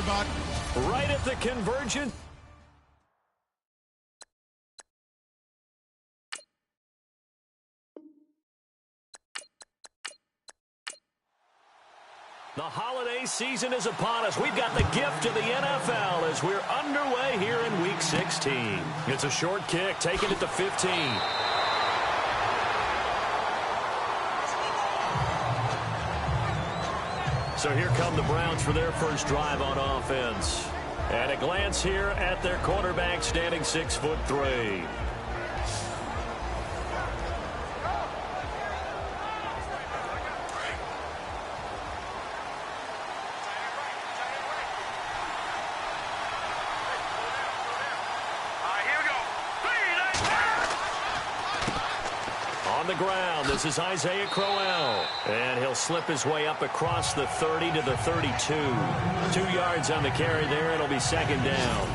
everybody. Right at the convergence. The holiday season is upon us. We've got the gift of the NFL as we're underway here in Week 16. It's a short kick, taken at the 15. So here come the Browns for their first drive on offense. And a glance here at their quarterback, standing 6'3". On the ground, this is Isaiah Crowell. And he'll slip his way up across the 30 to the 32. 2 yards on the carry there. It'll be second down.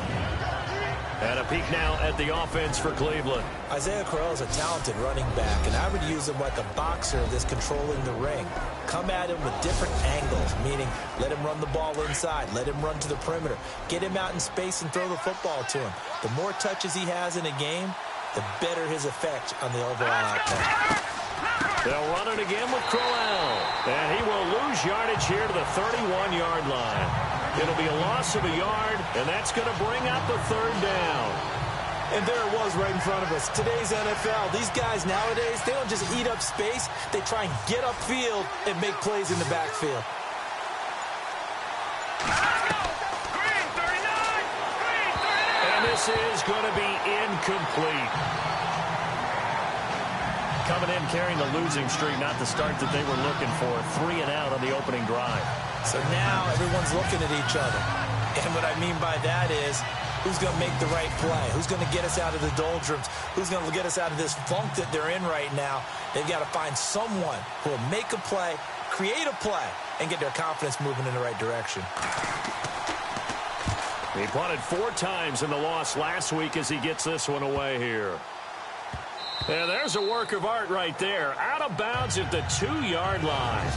And a peek now at the offense for Cleveland. Isaiah Crowell is a talented running back, and I would use him like a boxer that's controlling the ring. Come at him with different angles, meaning let him run the ball inside, let him run to the perimeter, get him out in space and throw the football to him. The more touches he has in a game, the better his effect on the overall outcome. They'll run it again with Crowell. And he will lose yardage here to the 31-yard line. It'll be a loss of a yard, and that's going to bring up a third down. And there it was right in front of us. Today's NFL, these guys nowadays, they don't just eat up space. They try and get upfield and make plays in the backfield. This is going to be incomplete. Coming in carrying the losing streak, not the start that they were looking for. 3 and out on the opening drive. So now everyone's looking at each other. And what I mean by that is, who's going to make the right play? Who's going to get us out of the doldrums? Who's going to get us out of this funk that they're in right now? They've got to find someone who will make a play, create a play, and get their confidence moving in the right direction. He punted 4 times in the loss last week as he gets this one away here. And there's a work of art right there. Out of bounds at the 2-yard line.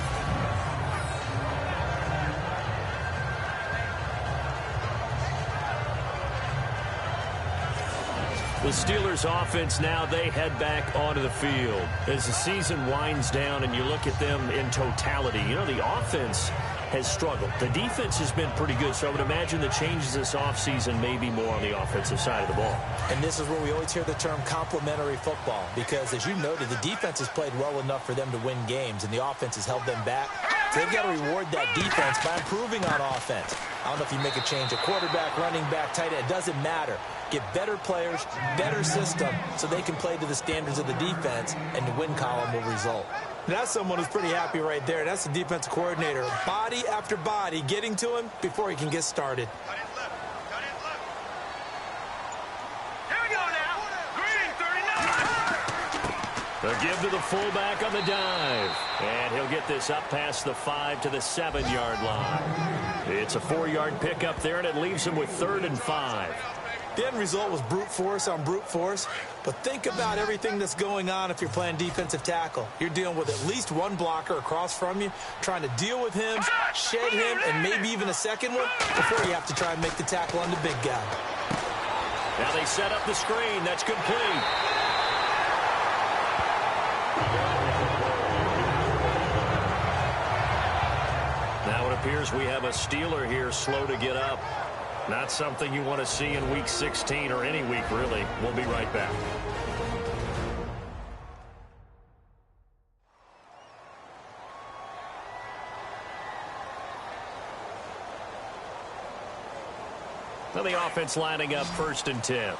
The Steelers offense now, they head back onto the field. As the season winds down and you look at them in totality, you know, the offense has struggled. The defense has been pretty good, so I would imagine the changes this offseason may be more on the offensive side of the ball. And this is where we always hear the term complementary football, because as you noted, the defense has played well enough for them to win games, and the offense has held them back. So they've got to reward that defense by improving on offense. I don't know if you make a change, a quarterback, running back, tight end, it doesn't matter. Get better players, better system, so they can play to the standards of the defense, and the win column will result. That's someone who's pretty happy right there. That's the defensive coordinator. Body after body getting to him before he can get started. Here we go now. Green, 39. The give to the fullback on the dive. And he'll get this up past the 5 to the 7-yard line. It's a 4-yard pickup there, and it leaves him with 3rd and 5. The end result was brute force on brute force, but think about everything that's going on if you're playing defensive tackle. You're dealing with at least one blocker across from you, trying to deal with him, shed him, and maybe even a second one before you have to try and make the tackle on the big guy. Now they set up the screen. That's complete. Now it appears we have a Steeler here slow to get up. Not something you want to see in Week 16 or any week, really. We'll be right back. Now the offense lining up 1st and 10.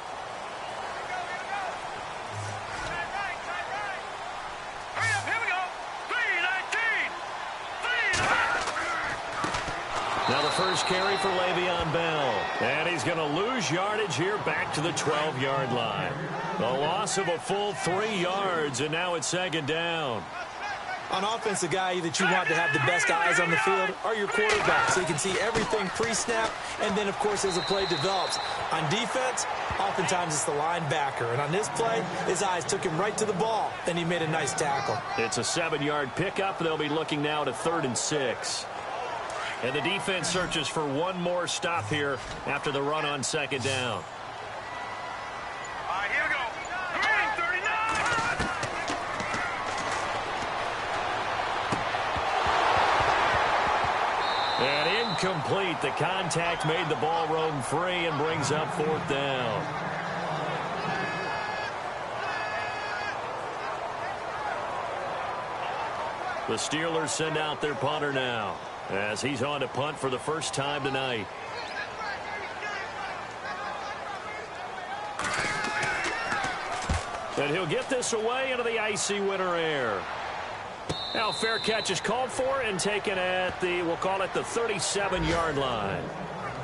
Now the first carry for Le'Veon Bell. And he's going to lose yardage here back to the 12-yard line. The loss of a full 3 yards, and now it's 2nd down. On offense, the guy that you want to have the best eyes on the field are your quarterbacks, so you can see everything pre-snap, and then, of course, as the play develops. On defense, oftentimes it's the linebacker, and on this play, his eyes took him right to the ball, and he made a nice tackle. It's a 7-yard pickup. They'll be looking now to 3rd and 6. And the defense searches for one more stop here after the run on second down. All right, here we go. Green, 39. And incomplete. The contact made the ball roam free and brings up fourth down. The Steelers send out their punter now as he's on to punt for the first time tonight. And he'll get this away into the icy winter air. Now fair catch is called for and taken at the, we'll call it the 37-yard line.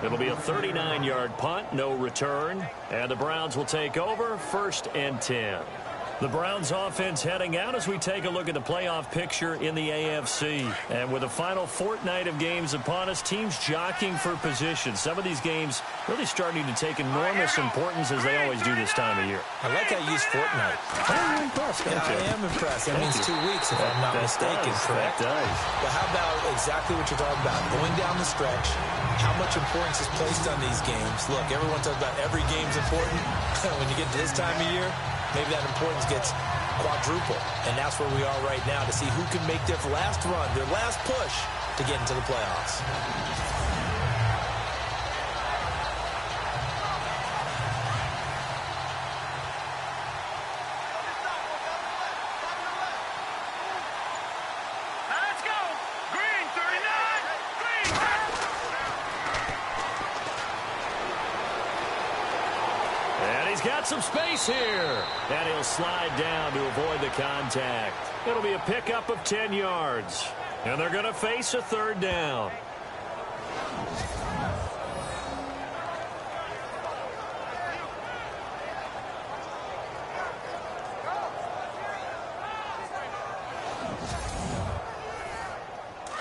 It'll be a 39-yard punt, no return. And the Browns will take over, 1st and 10. The Browns offense heading out as we take a look at the playoff picture in the AFC. And with the final fortnight of games upon us, teams jockeying for position. Some of these games really starting to take enormous importance as they always do this time of year. I like how you use fortnight. I'm impressed, Yeah, I am impressed. That means 2 weeks, if I'm not mistaken, correct? That does. But how about exactly what you're talking about? Going down the stretch, how much importance is placed on these games? Look, everyone talks about every game's important. When you get to this time of year, maybe that importance gets quadruple. And that's where we are right now to see who can make their last run, their last push to get into the playoffs. Let's go. Green, 39. Green. And he's got some space here. And he'll slide down to avoid the contact. It'll be a pickup of 10 yards. And they're going to face a 3rd down.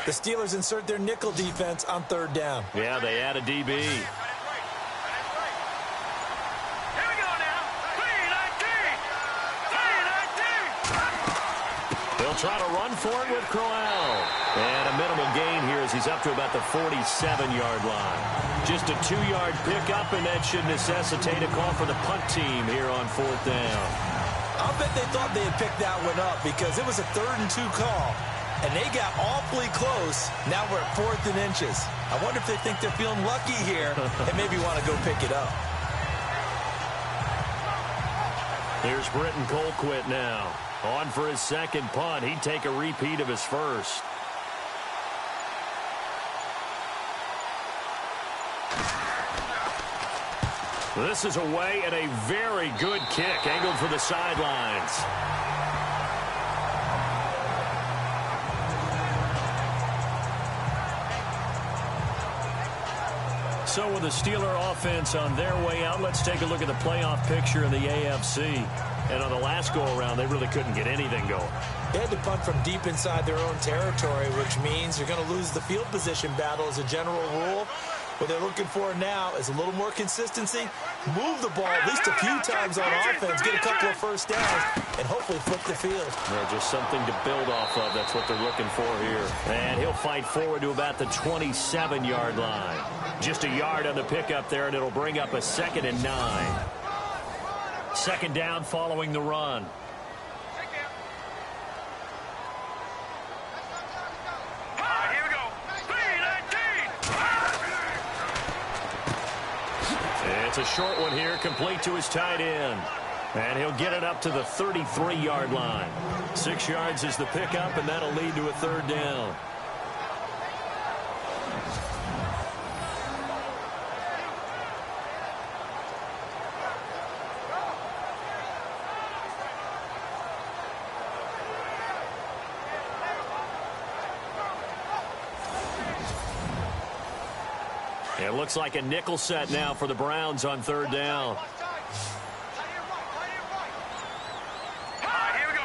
The Steelers insert their nickel defense on 3rd down. Yeah, they add a DB. Here we go now. Green, 19. They'll try to run for it with Crowell. And a minimal gain here as he's up to about the 47-yard line. Just a 2-yard pickup, and that should necessitate a call for the punt team here on 4th down. I'll bet they thought they had picked that one up because it was a 3rd and 2 call. And they got awfully close. Now we're at 4th and inches. I wonder if they think they're feeling lucky here and maybe want to go pick it up. Here's Britton Colquitt now. On for his 2nd punt. He'd take a repeat of his first. This is away and a very good kick. Angled for the sidelines. So with the Steeler offense on their way out, let's take a look at the playoff picture in the AFC. And on the last go-around, they really couldn't get anything going. They had to punt from deep inside their own territory, which means you're going to lose the field position battle as a general rule. What they're looking for now is a little more consistency, move the ball at least a few times on offense, get a couple of first downs, and hopefully flip the field. Yeah, just something to build off of. That's what they're looking for here. And he'll fight forward to about the 27-yard line. Just a yard on the pickup there, and it'll bring up a 2nd and 9. 2nd down following the run. Here we go. Green, 19. It's a short one here, complete to his tight end. And he'll get it up to the 33-yard line. 6 yards is the pickup, and that'll lead to a 3rd down. It looks like a nickel set now for the Browns on 3rd down. Here we go.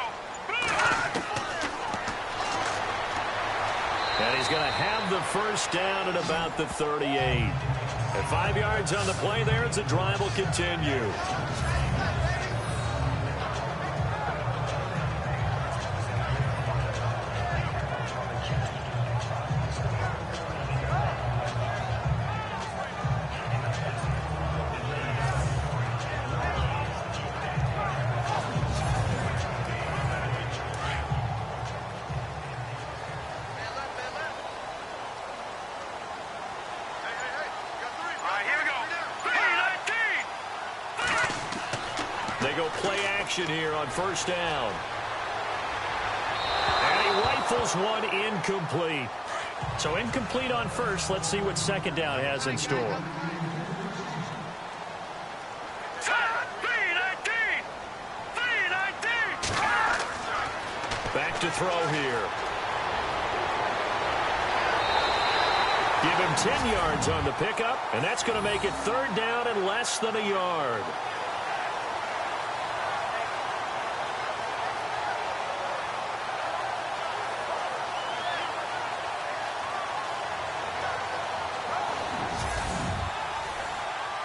And he's going to have the first down at about the 38. At 5 yards on the play there, as the drive will continue. They go play action here on first down. And he rifles one incomplete. So incomplete on first. Let's see what second down has in store. Back to throw here. Give him 10 yards on the pickup, and that's going to make it third down and less than a yard.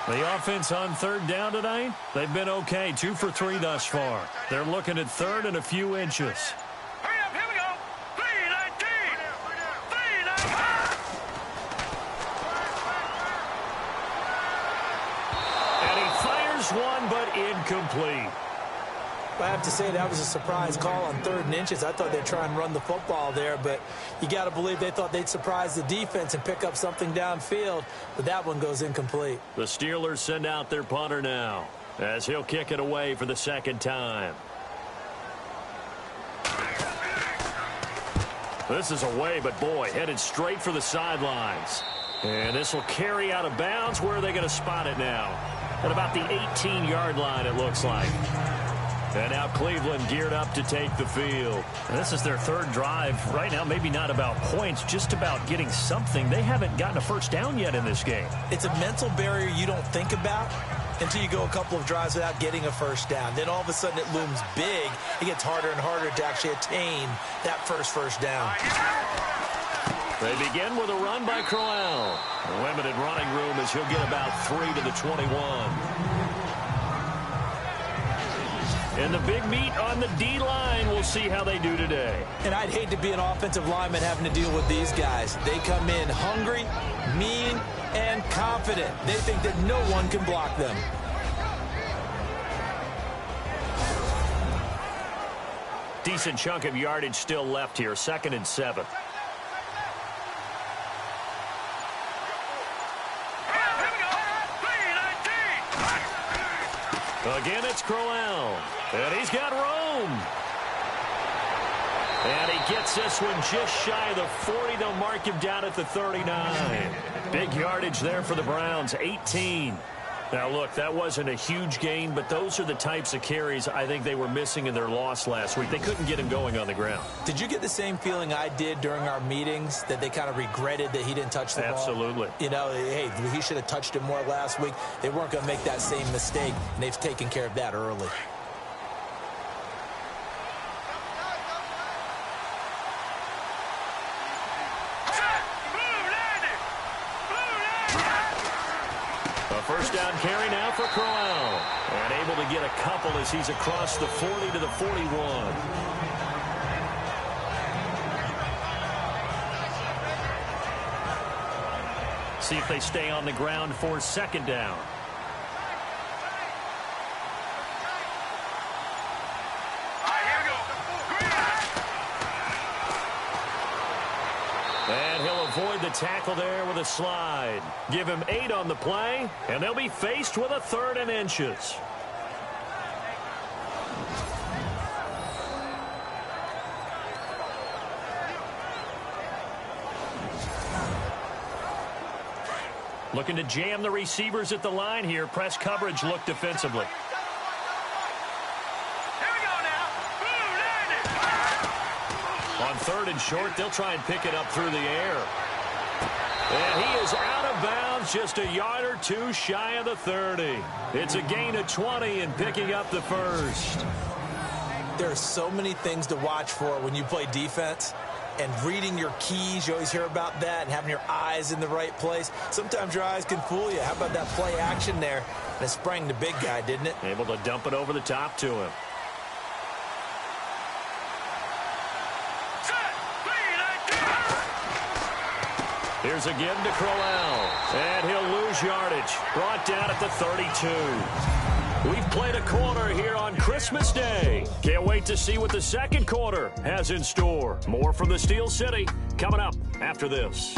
The offense on third down tonight, they've been okay. 2 for 3 thus far. They're looking at third and a few inches. Hurry up, here we go. 3-19. 3-19. And he fires one, but incomplete. I have to say that was a surprise call on 3rd and inches. I thought they'd try and run the football there, but you got to believe they thought they'd surprise the defense and pick up something downfield, but that one goes incomplete. The Steelers send out their punter now as he'll kick it away for the second time. This is away, but boy, headed straight for the sidelines. And this will carry out of bounds. Where are they going to spot it now? At about the 18-yard line, it looks like. And now Cleveland geared up to take the field. And this is their third drive. Right now, maybe not about points, just about getting something. They haven't gotten a first down yet in this game. It's a mental barrier you don't think about until you go a couple of drives without getting a first down. Then all of a sudden it looms big. It gets harder and harder to actually attain that first down. They begin with a run by Crowell. Limited running room as he'll get about 3 to the 21. And the big meat on the D-line. We'll see how they do today. And I'd hate to be an offensive lineman having to deal with these guys. They come in hungry, mean, and confident. They think that no one can block them. Decent chunk of yardage still left here. 2nd and 7. Again, it's Crowell. And he's got room. And he gets this one just shy of the 40. They'll mark him down at the 39. Big yardage there for the Browns, 18. Now, look, that wasn't a huge gain, but those are the types of carries I think they were missing in their loss last week. They couldn't get him going on the ground. Did you get the same feeling I did during our meetings, that they kind of regretted that he didn't touch the ball? Absolutely. You know, hey, he should have touched it more last week. They weren't going to make that same mistake, and they've taken care of that early. First down carry now for Crowell. And able to get a couple as he's across the 40 to the 41. See if they stay on the ground for second down. And he'll avoid the tackle there with a slide. Give him 8 on the play, and they'll be faced with a 3rd and inches. Looking to jam the receivers at the line here. Press coverage look defensively. On 3rd and short, they'll try and pick it up through the air. And he is out of bounds, just a yard or 2 shy of the 30. It's a gain of 20 and picking up the first. There are so many things to watch for when you play defense. And reading your keys, you always hear about that, and having your eyes in the right place. Sometimes your eyes can fool you. How about that play action there? And it sprang the big guy, didn't it? Able to dump it over the top to him. Here's again to Crowell. And he'll lose yardage. Brought down at the 32. We've played a quarter here on Christmas Day. Can't wait to see what the second quarter has in store. More from the Steel City coming up after this.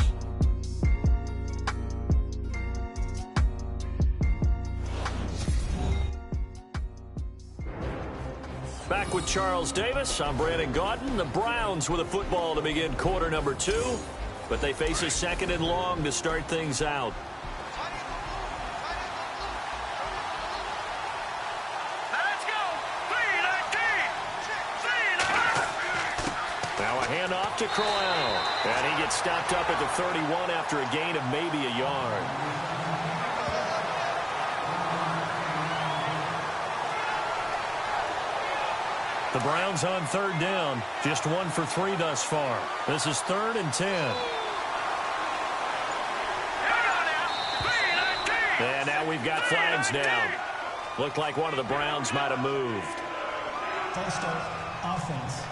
Back with Charles Davis. I'm Brandon Gaudin. The Browns with a football to begin quarter number 2, but they face a 2nd and long to start things out. Let's go. 3-19. Now a handoff to Crowell, and he gets stopped up at the 31 after a gain of maybe a yard. The Browns on 3rd down, just 1 for 3 thus far. This is 3rd and 10. And now we've got flags down. Looked like one of the Browns might have moved. False start, offense.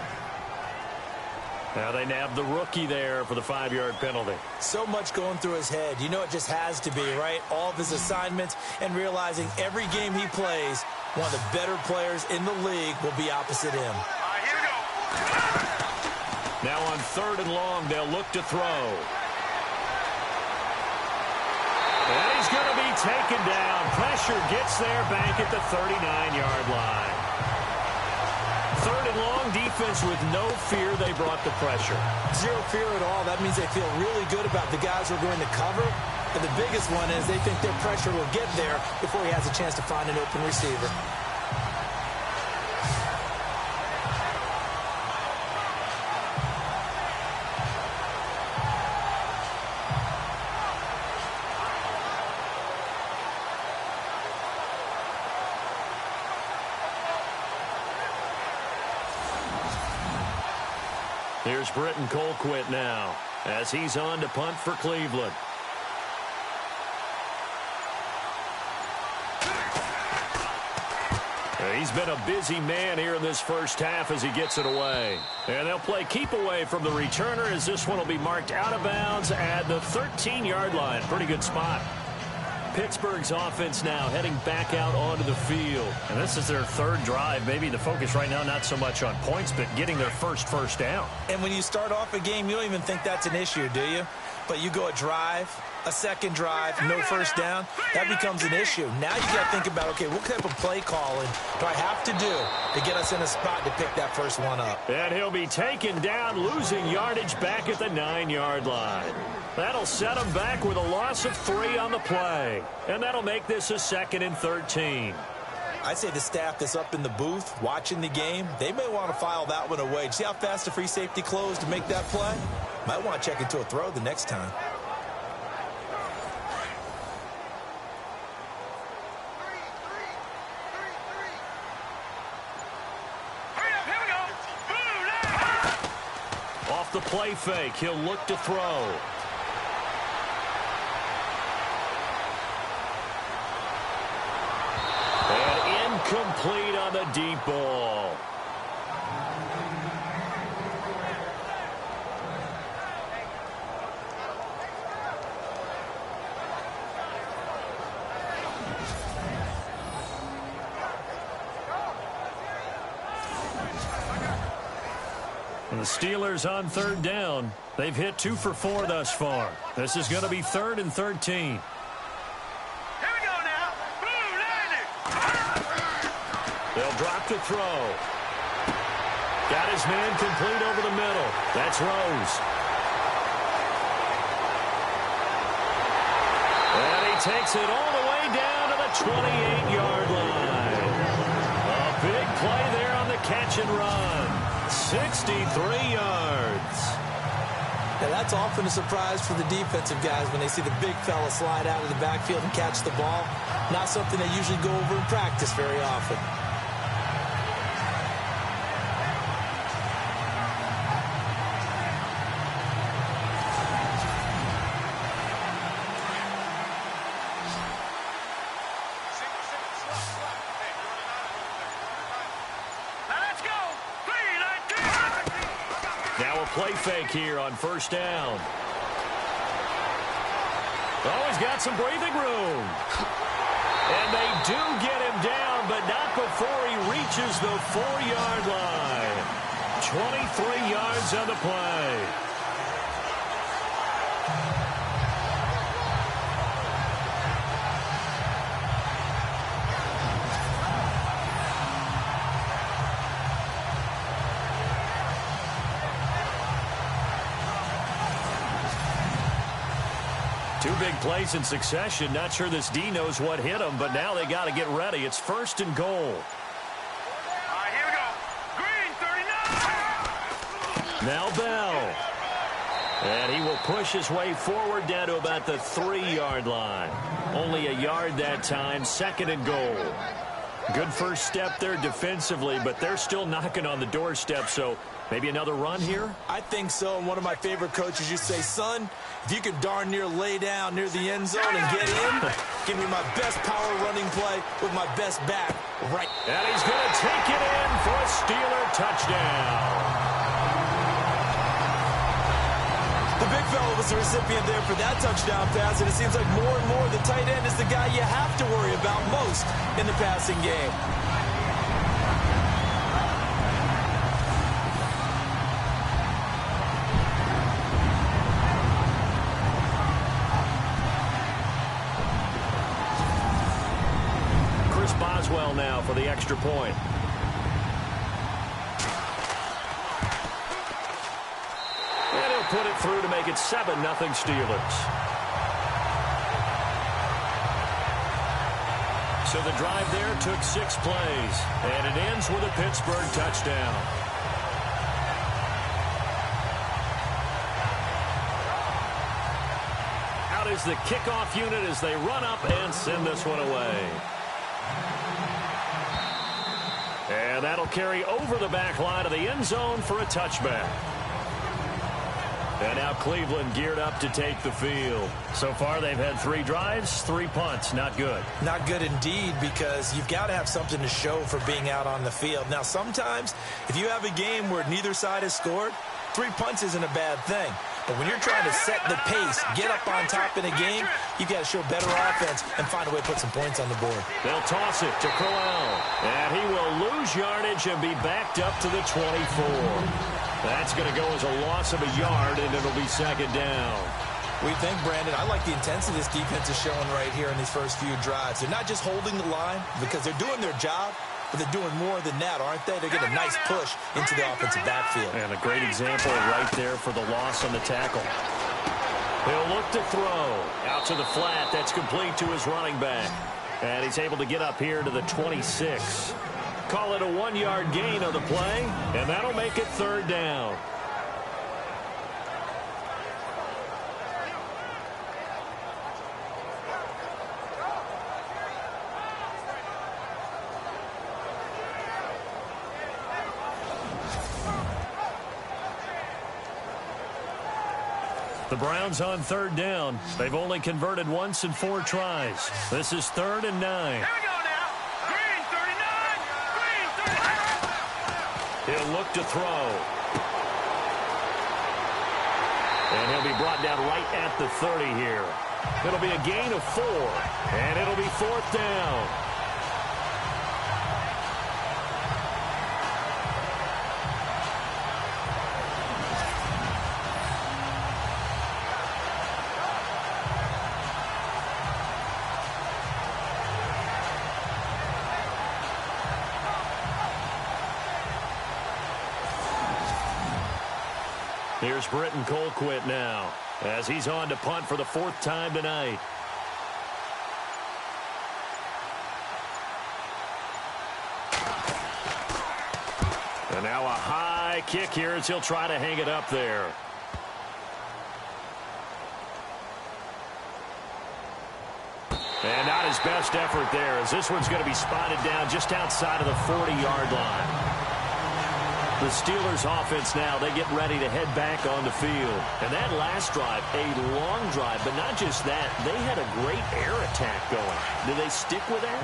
Now they nabbed the rookie there for the 5-yard penalty. So much going through his head. You know it just has to be, right? All of his assignments and realizing every game he plays, one of the better players in the league will be opposite him. Here we go. Now on 3rd and long, they'll look to throw. And he's going to be taken down. Pressure gets there back at the 39-yard line. 3rd and long, defense with no fear. They brought the pressure. Zero fear at all. That means they feel really good about the guys who are going to cover. And the biggest one is they think their pressure will get there before he has a chance to find an open receiver. Here's Britton Colquitt now as he's on to punt for Cleveland. He's been a busy man here in this first half as he gets it away. And they'll play keep away from the returner as this one will be marked out of bounds at the 13-yard line. Pretty good spot. Pittsburgh's offense now heading back out onto the field. And this is their 3rd drive. Maybe the focus right now not so much on points, but getting their first down. And when you start off a game, you don't even think that's an issue, do you? But you go a drive, a 2nd drive, no first down, that becomes an issue. Now you got to think about, okay, what type of play calling do I have to do to get us in a spot to pick that first one up? And he'll be taken down, losing yardage back at the 9-yard line. That'll set him back with a loss of 3 on the play. And that'll make this a 2nd and 13. I'd say the staff that's up in the booth watching the game, they may want to file that one away. See how fast the free safety closed to make that play? Might want to check into a throw the next time. Off the play fake, he'll look to throw. And incomplete on the deep ball. And the Steelers on 3rd down. They've hit 2 for 4 thus far. This is going to be 3rd and 13. They'll drop to throw. Got his man complete over the middle. That's Rose. And he takes it all the way down to the 28-yard line. A big play there on the catch and run. 63 yards. Now that's often a surprise for the defensive guys when they see the big fella slide out of the backfield and catch the ball. Not something they usually go over in practice very often. Play fake here on 1st down. Oh, he's got some breathing room. And they do get him down, but not before he reaches the 4-yard line. 23 yards on the play. Two big plays in succession. Not sure this D knows what hit him, but now they got to get ready. It's 1st and goal. All right, here we go. Green, 39. Now Bell. And he will push his way forward down to about the 3-yard line. Only a yard that time. 2nd and goal. Good first step there defensively, but they're still knocking on the doorstep, so maybe another run here? I think so. And one of my favorite coaches, you say, son, if you can darn near lay down near the end zone and get in, give me my best power running play with my best back right. And he's going to take it in for a Steeler touchdown. The big fella was the recipient there for that touchdown pass, and it seems like more and more the tight end is the guy you have to worry about most in the passing game. Chris Boswell now for the extra point. Put it through to make it 7-0 Steelers. So the drive there took 6 plays, and it ends with a Pittsburgh touchdown. Out is the kickoff unit as they run up and send this one away. And that'll carry over the back line of the end zone for a touchback. And now Cleveland geared up to take the field. So far, they've had 3 drives, 3 punts. Not good. Not good indeed, because you've got to have something to show for being out on the field. Now, sometimes, if you have a game where neither side has scored, 3 punts isn't a bad thing. But when you're trying to set the pace, get up on top in a game, you've got to show better offense and find a way to put some points on the board. They'll toss it to Crowell. And he will lose yardage and be backed up to the 24. That's going to go as a loss of a yard, and it'll be 2nd down. We think, Brandon, I like the intensity this defense is showing right here in these first few drives. They're not just holding the line because they're doing their job, but they're doing more than that, aren't they? They're getting a nice push into the offensive backfield. And a great example right there for the loss on the tackle. He'll look to throw. Out to the flat. That's complete to his running back. And he's able to get up here to the 26. Call it a 1-yard gain on the play, and that'll make it 3rd down. The Browns on 3rd down. They've only converted once in 4 tries. This is 3rd and 9. Here we go now. Green, 39. Green, 39. He'll look to throw. And he'll be brought down right at the 30 here. It'll be a gain of 4. And it'll be 4th down. Here's Britton Colquitt now, as he's on to punt for the 4th time tonight. And now a high kick here as he'll try to hang it up there. And not his best effort there, as this one's going to be spotted down just outside of the 40-yard line. The Steelers offense now, they get ready to head back on the field. And that last drive, a long drive, but not just that, they had a great air attack going. Do they stick with that?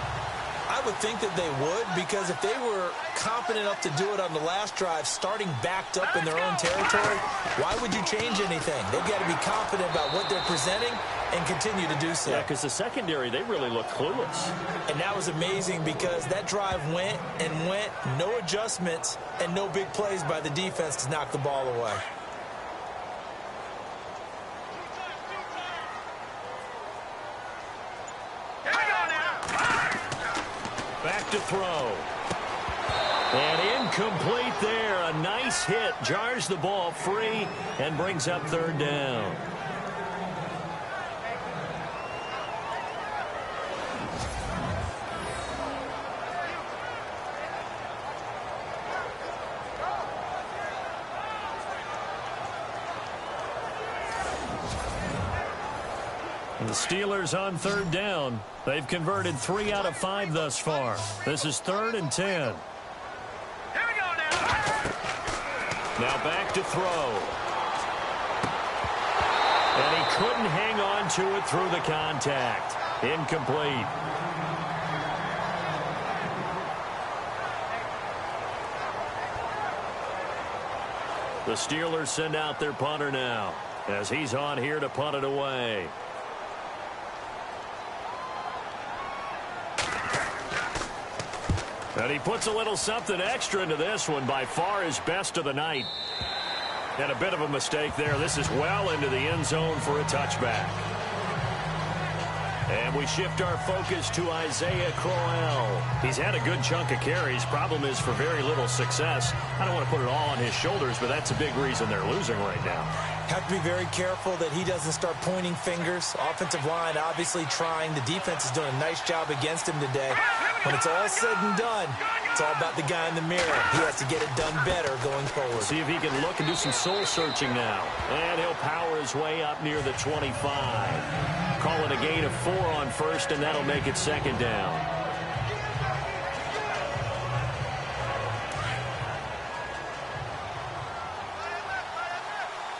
I would think that they would, because if they were confident enough to do it on the last drive, starting backed up in their own territory, why would you change anything? They've got to be confident about what they're presenting and continue to do so. Yeah, because the secondary, they really look clueless. And that was amazing, because that drive went and went, no adjustments and no big plays by the defense to knock the ball away. Back to throw. And incomplete there. A nice hit. Jars the ball free and brings up 3rd down. The Steelers on third down. They've converted 3 out of 5 thus far. This is 3rd and 10. Here we go now. Now back to throw. And he couldn't hang on to it through the contact. Incomplete. The Steelers send out their punter now as he's on here to punt it away. And he puts a little something extra into this one, by far his best of the night. And a bit of a mistake there. This is well into the end zone for a touchback. And we shift our focus to Isaiah Crowell. He's had a good chunk of carries. Problem is for very little success. I don't want to put it all on his shoulders, but that's a big reason they're losing right now. Have to be very careful that he doesn't start pointing fingers. Offensive line obviously trying. The defense is doing a nice job against him today. When it's all said and done, it's all about the guy in the mirror. He has to get it done better going forward. See if he can look and do some soul searching now. And he'll power his way up near the 25. Calling a gain of 4 on first, and that'll make it 2nd down.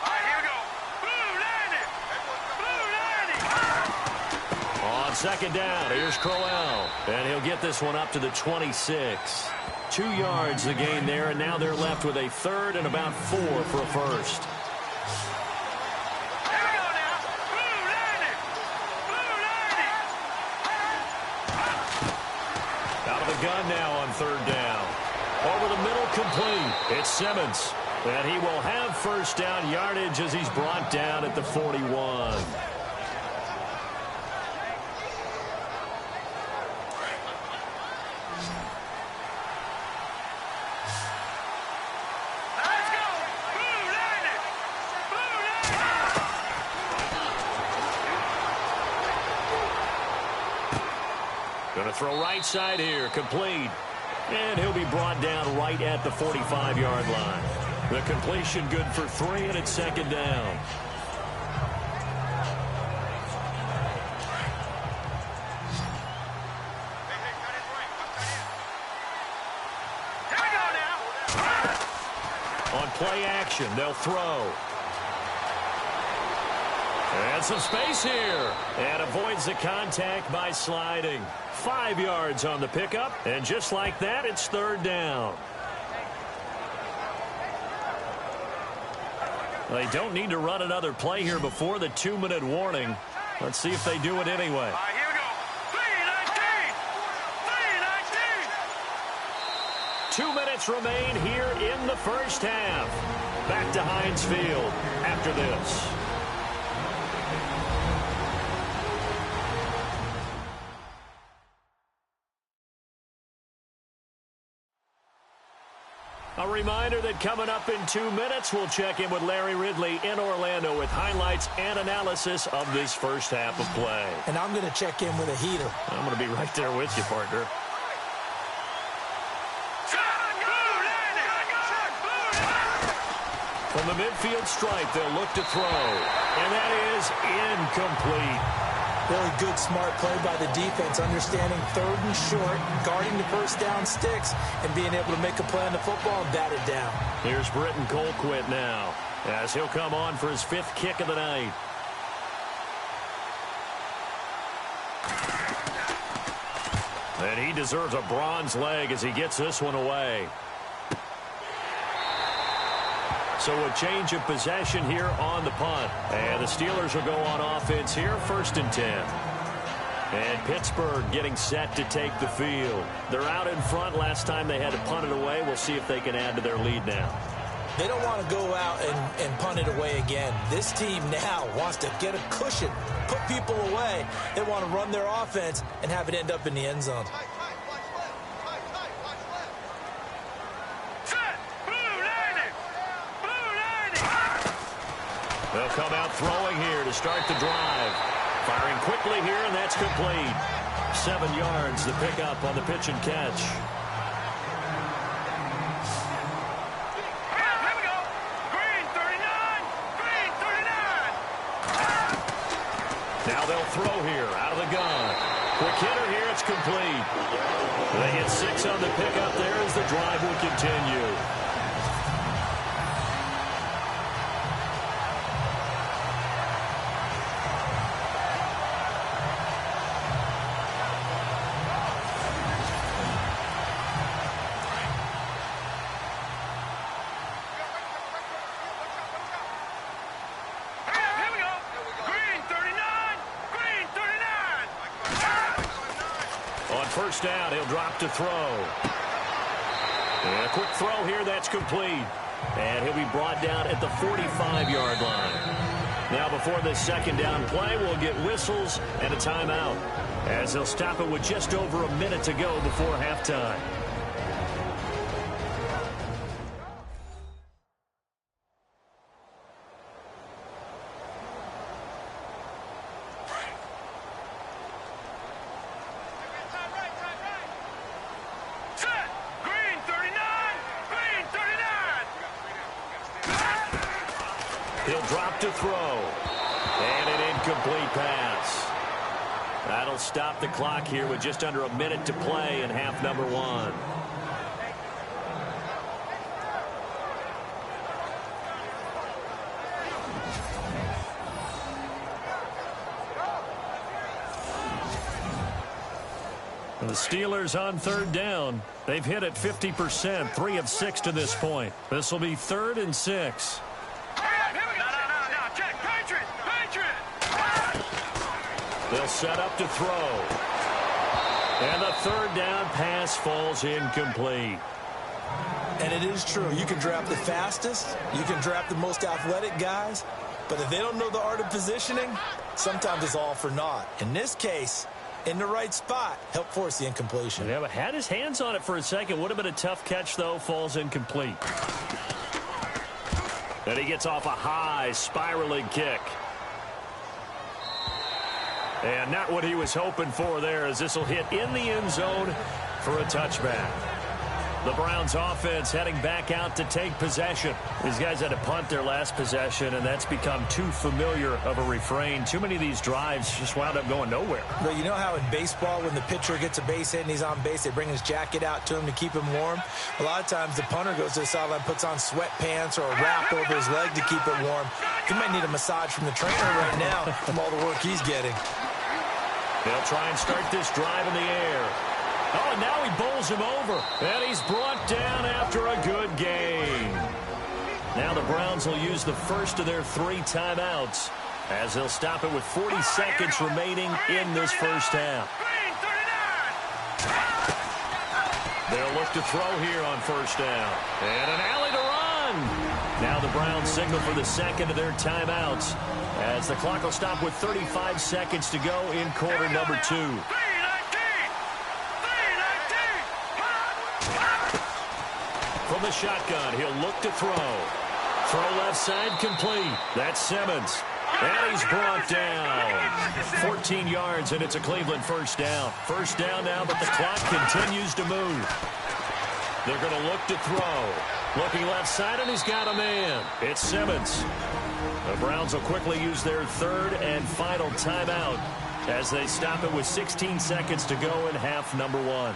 All right, here we go. Blue landing. Blue landing. On 2nd down, here's Crowell. And he'll get this one up to the 26. 2 yards the gain there, and now they're left with a 3rd and about 4 for a first. Gun now on 3rd down. Over the middle, complete. It's Simmons. And he will have first down yardage as he's brought down at the 41. Going to throw right side here, complete. And he'll be brought down right at the 45-yard line. The completion good for 3, and it's 2nd down. On play action, they'll throw. And some space here. And avoids the contact by sliding. 5 yards on the pickup. And just like that, it's 3rd down. They don't need to run another play here before the 2-minute warning. Let's see if they do it anyway. All right, here we go. 3-19. 2 minutes remain here in the first half. Back to Heinz Field after this. A reminder that coming up in 2 minutes, we'll check in with Larry Ridley in Orlando with highlights and analysis of this first half of play. And I'm going to check in with a heater. I'm going to be right there with you, partner. From the midfield stripe, they'll look to throw. And that is incomplete. Really good, smart play by the defense, understanding 3rd and short, guarding the first down sticks, and being able to make a play on the football and bat it down. Here's Britton Colquitt now, as he'll come on for his 5th kick of the night. And he deserves a bronze leg as he gets this one away. So a change of possession here on the punt. And the Steelers will go on offense here, 1st and 10. And Pittsburgh getting set to take the field. They're out in front. Last time they had to punt it away. We'll see if they can add to their lead now. They don't want to go out and punt it away again. This team now wants to get a cushion, put people away. They want to run their offense and have it end up in the end zone. They'll come out throwing here to start the drive. Firing quickly here, and that's complete. 7 yards, the pickup on the pitch and catch. Here we go. Green 39. Green 39. Now they'll throw here out of the gun. Quick hitter here. It's complete. They get 6 on the pickup there as the drive will continue. First down, he'll drop to throw. And a quick throw here, that's complete. And he'll be brought down at the 45-yard line. Now before this second down play, we'll get whistles and a timeout, as they'll stop it with just over a minute to go before halftime. He'll drop to throw. And an incomplete pass. That'll stop the clock here with just under a minute to play in half number 1. The Steelers on third down. They've hit it 50%, 3 of 6 to this point. This will be 3rd and 6. They'll set up to throw. And the third down pass falls incomplete. And it is true. You can draft the fastest. You can draft the most athletic guys. But if they don't know the art of positioning, sometimes it's all for naught. In this case, in the right spot, help force the incompletion. Yeah, but had his hands on it for a second. Would have been a tough catch, though. Falls incomplete. And he gets off a high spiraling kick. And not what he was hoping for there, as this will hit in the end zone for a touchback. The Browns offense heading back out to take possession. These guys had to punt their last possession, and that's become too familiar of a refrain. Too many of these drives just wound up going nowhere. But you know how in baseball, when the pitcher gets a base hit and he's on base, they bring his jacket out to him to keep him warm? A lot of times the punter goes to the sideline, puts on sweatpants or a wrap over his leg to keep it warm. He might need a massage from the trainer right now from all the work he's getting. They'll try and start this drive in the air. Oh, and now he bowls him over. And he's brought down after a good gain. Now the Browns will use the first of their 3 timeouts, as they'll stop it with 40 seconds remaining in this first half. They'll look to throw here on first down. And an alley to run. Now the Browns signal for the second of their timeouts, as the clock will stop with 35 seconds to go in quarter number 2. From the shotgun, he'll look to throw. Throw left side complete. That's Simmons. And he's brought down. 14 yards, and it's a Cleveland first down. First down now, but the clock continues to move. They're going to look to throw. Looking left side, and he's got a man. It's Simmons. The Browns will quickly use their 3rd and final timeout, as they stop it with 16 seconds to go in half number 1.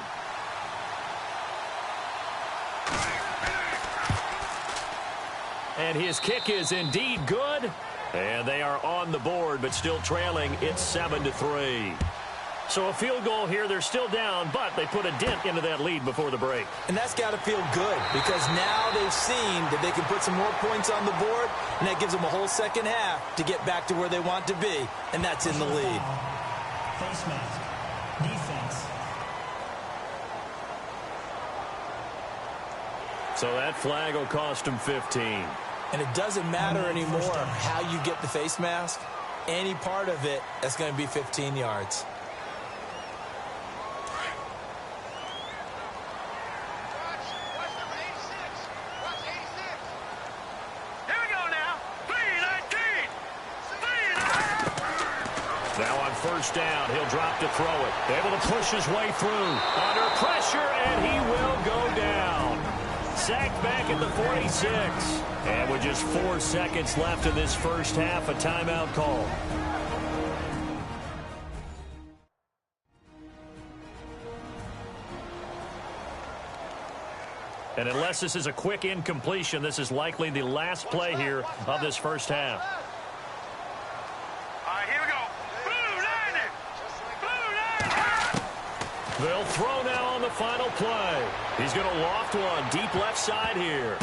And his kick is indeed good. And they are on the board, but still trailing. It's 7-3. So a field goal here. They're still down, but they put a dent into that lead before the break. And that's got to feel good, because now they've seen that they can put some more points on the board, and that gives them a whole second half to get back to where they want to be, and that's in the lead. Face mask. Defense. So that flag will cost them 15. And it doesn't matter anymore how you get the face mask. Any part of it, that's going to be 15 yards. Now on first down, he'll drop to throw it. Able to push his way through. Under pressure, and he will go down. Sacked back at the 46. And with just 4 seconds left in this first half, a timeout call. And unless this is a quick incompletion, this is likely the last play here of this first half. All right, here we go. Blue 90. Blue 90. They'll throw now on the final play. He's going to loft one deep left side here.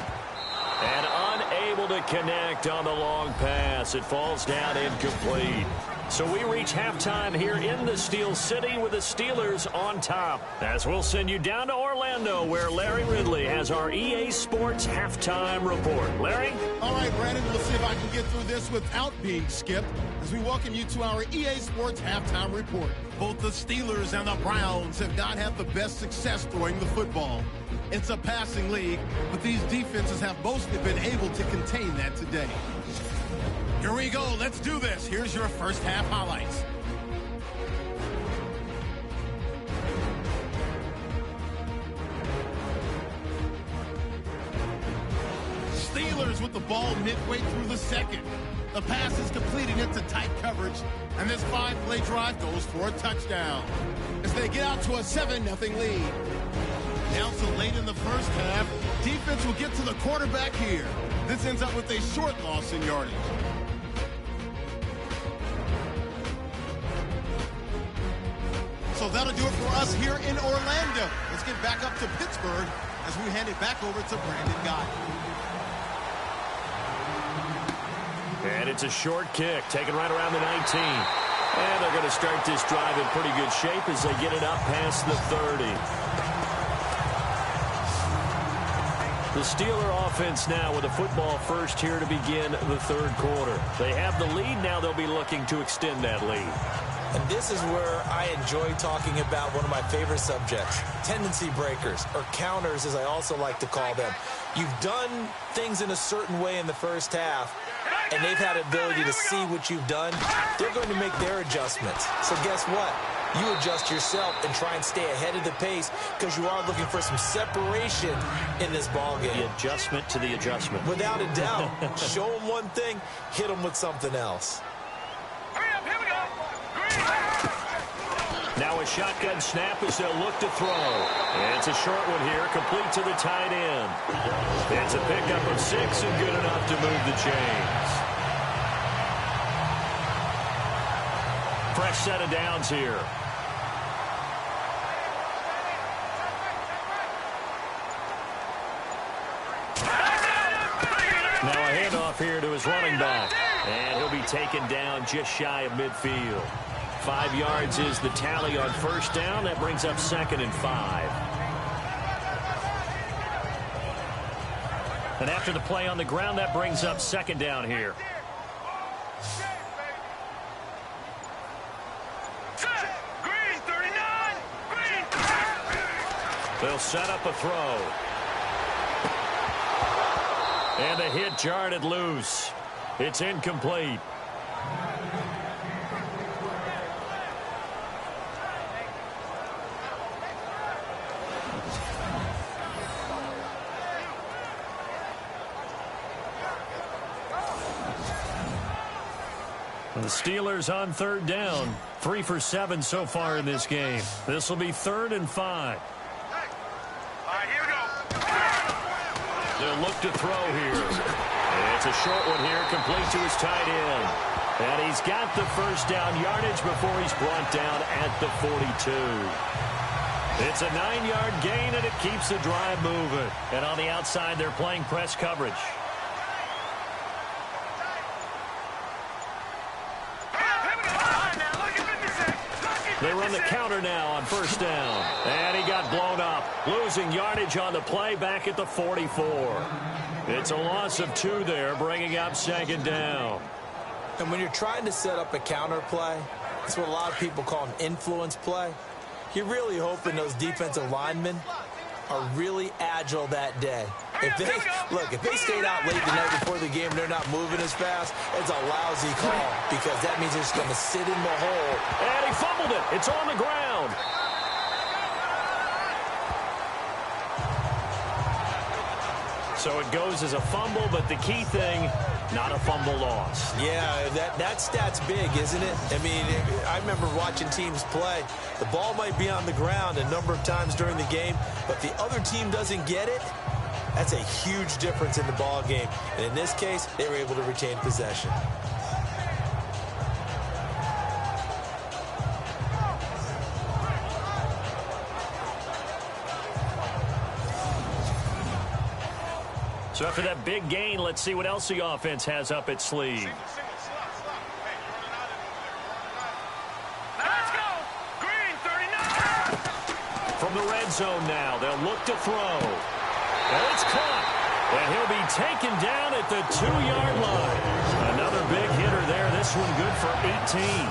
And unable to connect on the long pass. It falls down incomplete. So we reach halftime here in the Steel City with the Steelers on top. As we'll send you down to Orlando, where Larry Ridley has our EA Sports halftime report. Larry? All right, Brandon, we'll see if I can get through this without being skipped as we welcome you to our EA Sports halftime report. Both the Steelers and the Browns have not had the best success throwing the football. It's a passing league, but these defenses have mostly been able to contain that today. Here we go. Let's do this. Here's your first half highlights. Steelers with the ball midway through the second. The pass is completing into tight coverage, and this 5-play drive goes for a touchdown as they get out to a 7-0 lead. Now so late in the first half, defense will get to the quarterback here. This ends up with a short loss in yardage. So that'll do it for us here in Orlando. Let's get back up to Pittsburgh as we hand it back over to Brandon Guy. And it's a short kick, taken right around the 19. And they're going to start this drive in pretty good shape as they get it up past the 30. The Steeler offense now with a football first here to begin the third quarter. They have the lead. Now they'll be looking to extend that lead. And this is where I enjoy talking about one of my favorite subjects, tendency breakers, or counters as I also like to call them. You've done things in a certain way in the first half, and they've had ability to see what you've done. They're going to make their adjustments. So guess what? You adjust yourself and try and stay ahead of the pace because you are looking for some separation in this ballgame. The adjustment to the adjustment. Without a doubt. Show them one thing, hit them with something else. Now a shotgun snap as they'll look to throw. And it's a short one here, complete to the tight end. It's a pickup of 6 and good enough to move the chains. Fresh set of downs here. Now a handoff here to his running back. And he'll be taken down just shy of midfield. 5 yards is the tally on first down. That brings up 2nd and 5. And after the play on the ground, that brings up 2nd down here. Green 39. Green. They'll set up a throw. And the hit jarred it loose. It's incomplete. The Steelers on third down. 3 for 7 so far in this game. This will be 3rd and 5. All right, here we go. They'll look to throw here. And it's a short one here, complete to his tight end. And he's got the first down yardage before he's brought down at the 42. It's a 9-yard gain, and it keeps the drive moving. And on the outside, they're playing press coverage. They run the counter now on first down. And he got blown up. Losing yardage on the play back at the 44. It's a loss of 2 there, bringing up 2nd down. And when you're trying to set up a counter play, that's what a lot of people call an influence play. You're really hoping those defensive linemen are really agile that day. If they stayed out late the night before the game and they're not moving as fast, it's a lousy call because that means they're just going to sit in the hole. And he fumbled it. It's on the ground. So it goes as a fumble, but the key thing, not a fumble loss. Yeah, that stat's big, isn't it? I mean, I remember watching teams play. The ball might be on the ground a number of times during the game, but the other team doesn't get it. That's a huge difference in the ball game. And in this case, they were able to retain possession. So after that big gain, let's see what else the offense has up its sleeve. Let's go. Green, 39. From the red zone now, they'll look to throw. And it's caught. And he'll be taken down at the 2-yard line. Another big hitter there. This one good for 18.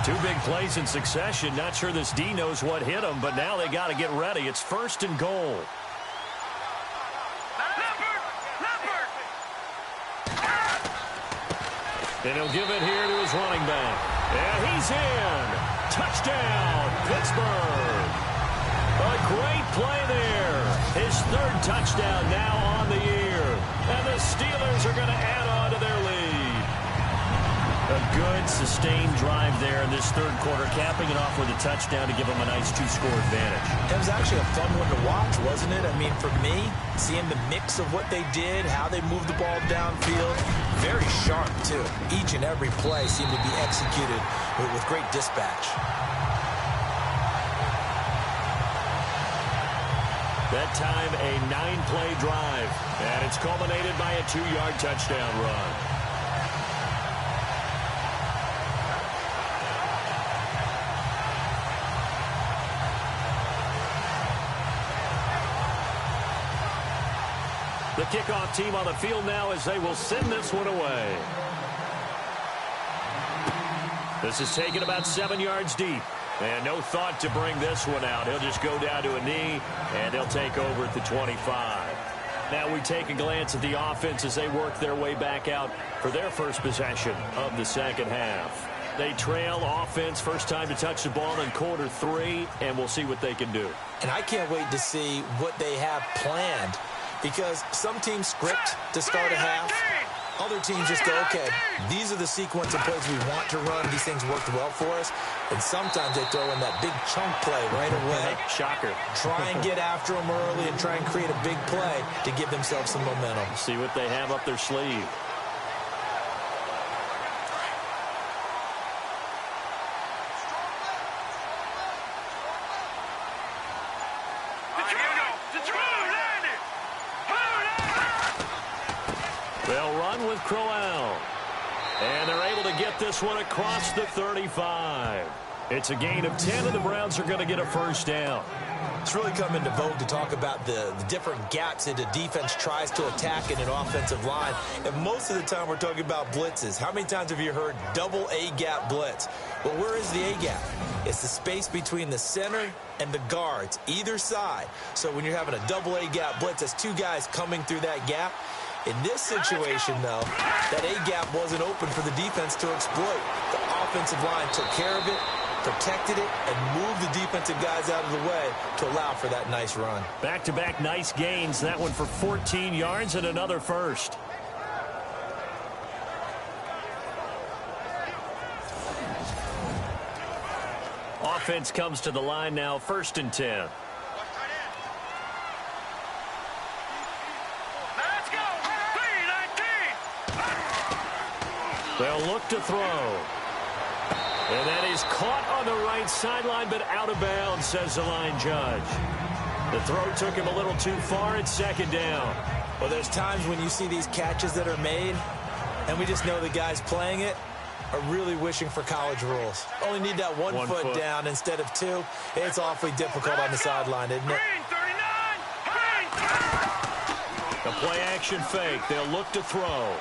Two big plays in succession. Not sure this D knows what hit him, but now they got to get ready. It's 1st and goal. And he'll give it here to his running back. And he's in. Touchdown, Pittsburgh. A great play there. His 3rd touchdown now on the year. And the Steelers are going to add on to their lead. A good, sustained drive there in this 3rd quarter, capping it off with a touchdown to give them a nice 2-score advantage. It was actually a fun one to watch, wasn't it? I mean, for me, seeing the mix of what they did, how they moved the ball downfield, very sharp, too. Each and every play seemed to be executed with great dispatch. That time, a 9-play drive, and it's culminated by a 2-yard touchdown run. The kickoff team on the field now as they will send this one away. This is taken about 7 yards deep. And no thought to bring this one out. He'll just go down to a knee, and he'll take over at the 25. Now we take a glance at the offense as they work their way back out for their first possession of the second half. They trail offense, first time to touch the ball in quarter 3, and we'll see what they can do. And I can't wait to see what they have planned, because some teams script to start a half. Other teams just go, okay, these are the sequence of plays we want to run. These things worked well for us. And sometimes they throw in that big chunk play right away. Shocker. Try and get after them early and try and create a big play to give themselves some momentum. See what they have up their sleeve. They'll run with Crowell. And they're able to get this one across the 35. It's a gain of 10, and the Browns are going to get a first down. It's really come into vogue to talk about the different gaps that a defense tries to attack in an offensive line. And most of the time we're talking about blitzes. How many times have you heard double A-gap blitz? Well, where is the A-gap? It's the space between the center and the guards, either side. So when you're having a double A-gap blitz, that's 2 guys coming through that gap. In this situation, though, that A-gap wasn't open for the defense to exploit. The offensive line took care of it, protected it, and moved the defensive guys out of the way to allow for that nice run. Back-to-back nice gains. That one for 14 yards and another first. Offense comes to the line now, 1st and 10. They'll look to throw. And that is caught on the right sideline, but out of bounds, says the line judge. The throw took him a little too far. It's 2nd down. Well, there's times when you see these catches that are made, and we just know the guys playing it are really wishing for college rules. Only need that one foot down instead of 2. It's awfully difficult on the sideline, isn't it? The play-action fake. They'll look to throw.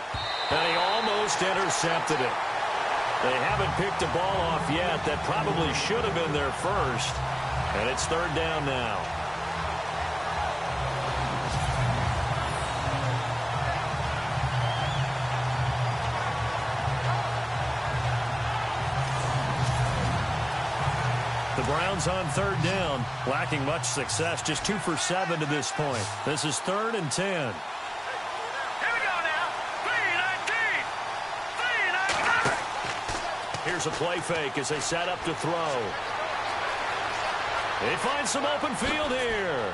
And he almost intercepted it. They haven't picked the ball off yet. That probably should have been their first. And it's 3rd down now. The Browns on third down, lacking much success, just 2 for 7 to this point. This is 3rd and 10. Here we go now. 3-19. 3-19. Here's a play fake as they set up to throw. They find some open field here.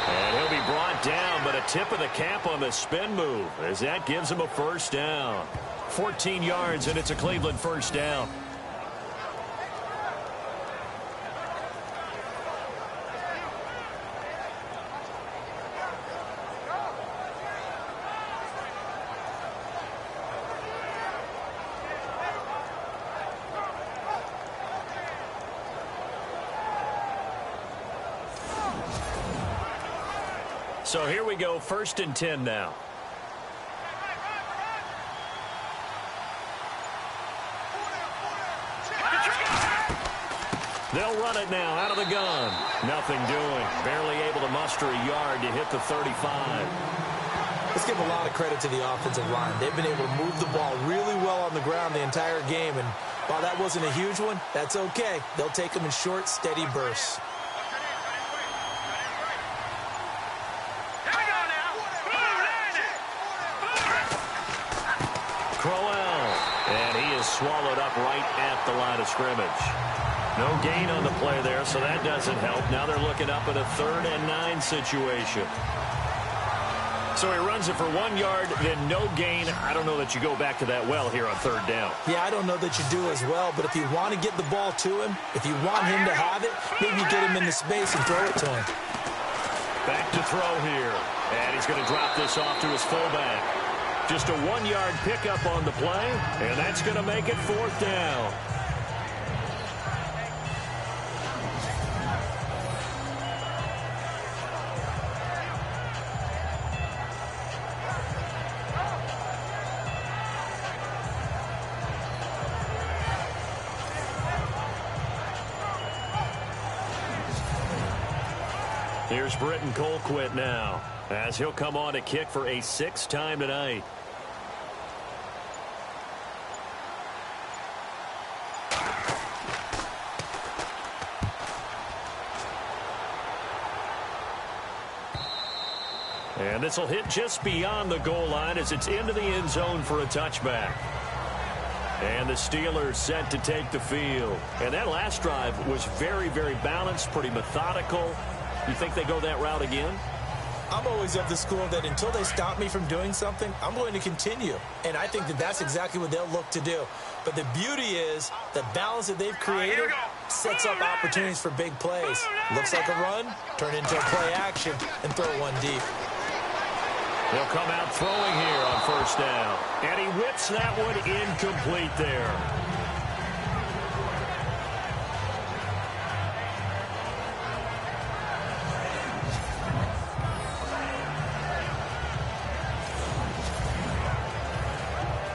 And he'll be brought down, but a tip of the cap on the spin move as that gives him a first down. 14 yards, and it's a Cleveland first down. So here we go, 1st and 10 now. They'll run it now out of the gun. Nothing doing. Barely able to muster a yard to hit the 35. Let's give a lot of credit to the offensive line. They've been able to move the ball really well on the ground the entire game. And while that wasn't a huge one, that's okay. They'll take them in short, steady bursts. Swallowed up right at the line of scrimmage. No gain on the play there, so that doesn't help. Now they're looking up at a 3rd and 9 situation. So he runs it for 1 yard, then no gain. I don't know that you go back to that well here on 3rd down. Yeah, I don't know that you do as well, but if you want to get the ball to him, if you want him to have it, maybe you get him into space and throw it to him. Back to throw here. And he's going to drop this off to his fullback. Just a 1-yard pickup on the play, and that's going to make it 4th down. Here's Britton Colquitt now, as he'll come on to kick for a 6th time tonight. And this will hit just beyond the goal line as it's into the end zone for a touchback. And the Steelers set to take the field. And that last drive was very, very balanced, pretty methodical. You think they go that route again? I'm always of the school that until they stop me from doing something, I'm going to continue. And I think that that's exactly what they'll look to do. But the beauty is the balance that they've created sets up opportunities for big plays. Looks like a run, turn into a play action, and throw one deep. He'll come out throwing here on 1st down. And he whips that one incomplete there.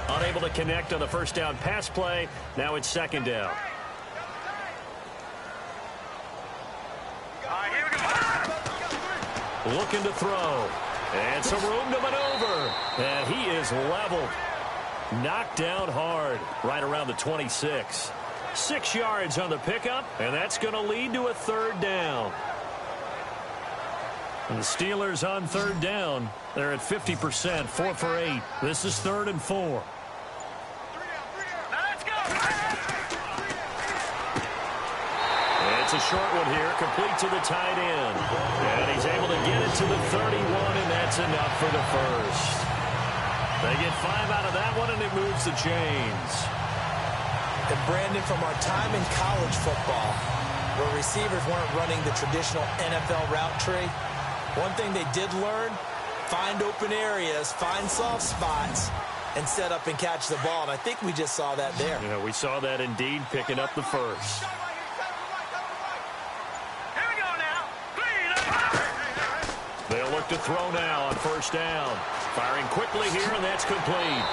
Unable to connect on the 1st down pass play. Now it's 2nd down. Looking to throw. And some room to maneuver. And he is leveled. Knocked down hard. Right around the 26. 6 yards on the pickup. And that's going to lead to a 3rd down. And the Steelers on 3rd down. They're at 50%. 4 for 8. This is 3rd and 4. It's a short one here, complete to the tight end. And he's able to get it to the 31, and that's enough for the first. They get 5 out of that one, and it moves the chains. And Brandon, from our time in college football, where receivers weren't running the traditional NFL route tree, one thing they did learn, find open areas, find soft spots, and set up and catch the ball. And I think we just saw that there. Yeah, we saw that indeed, picking up the first. They'll look to throw now on 1st down. Firing quickly here, and that's complete.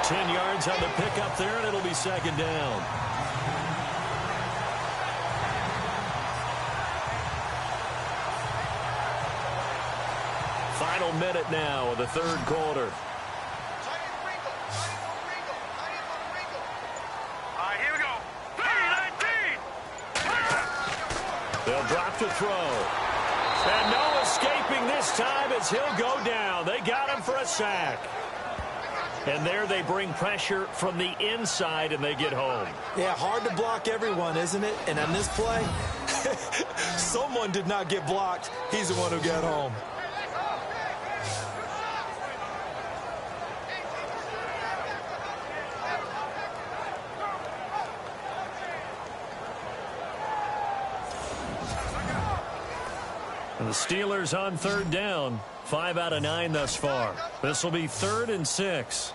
10 yards on the pickup there, and it'll be 2nd down. Final minute now of the 3rd quarter. Here we go. 3-19. They'll drop to throw. And no escaping this time as he'll go down. They got him for a sack. And there they bring pressure from the inside, and they get home. Yeah, hard to block everyone, isn't it? And on this play, someone did not get blocked. He's the one who got home. And the Steelers on third down. 5 out of 9 thus far. This will be 3rd and 6.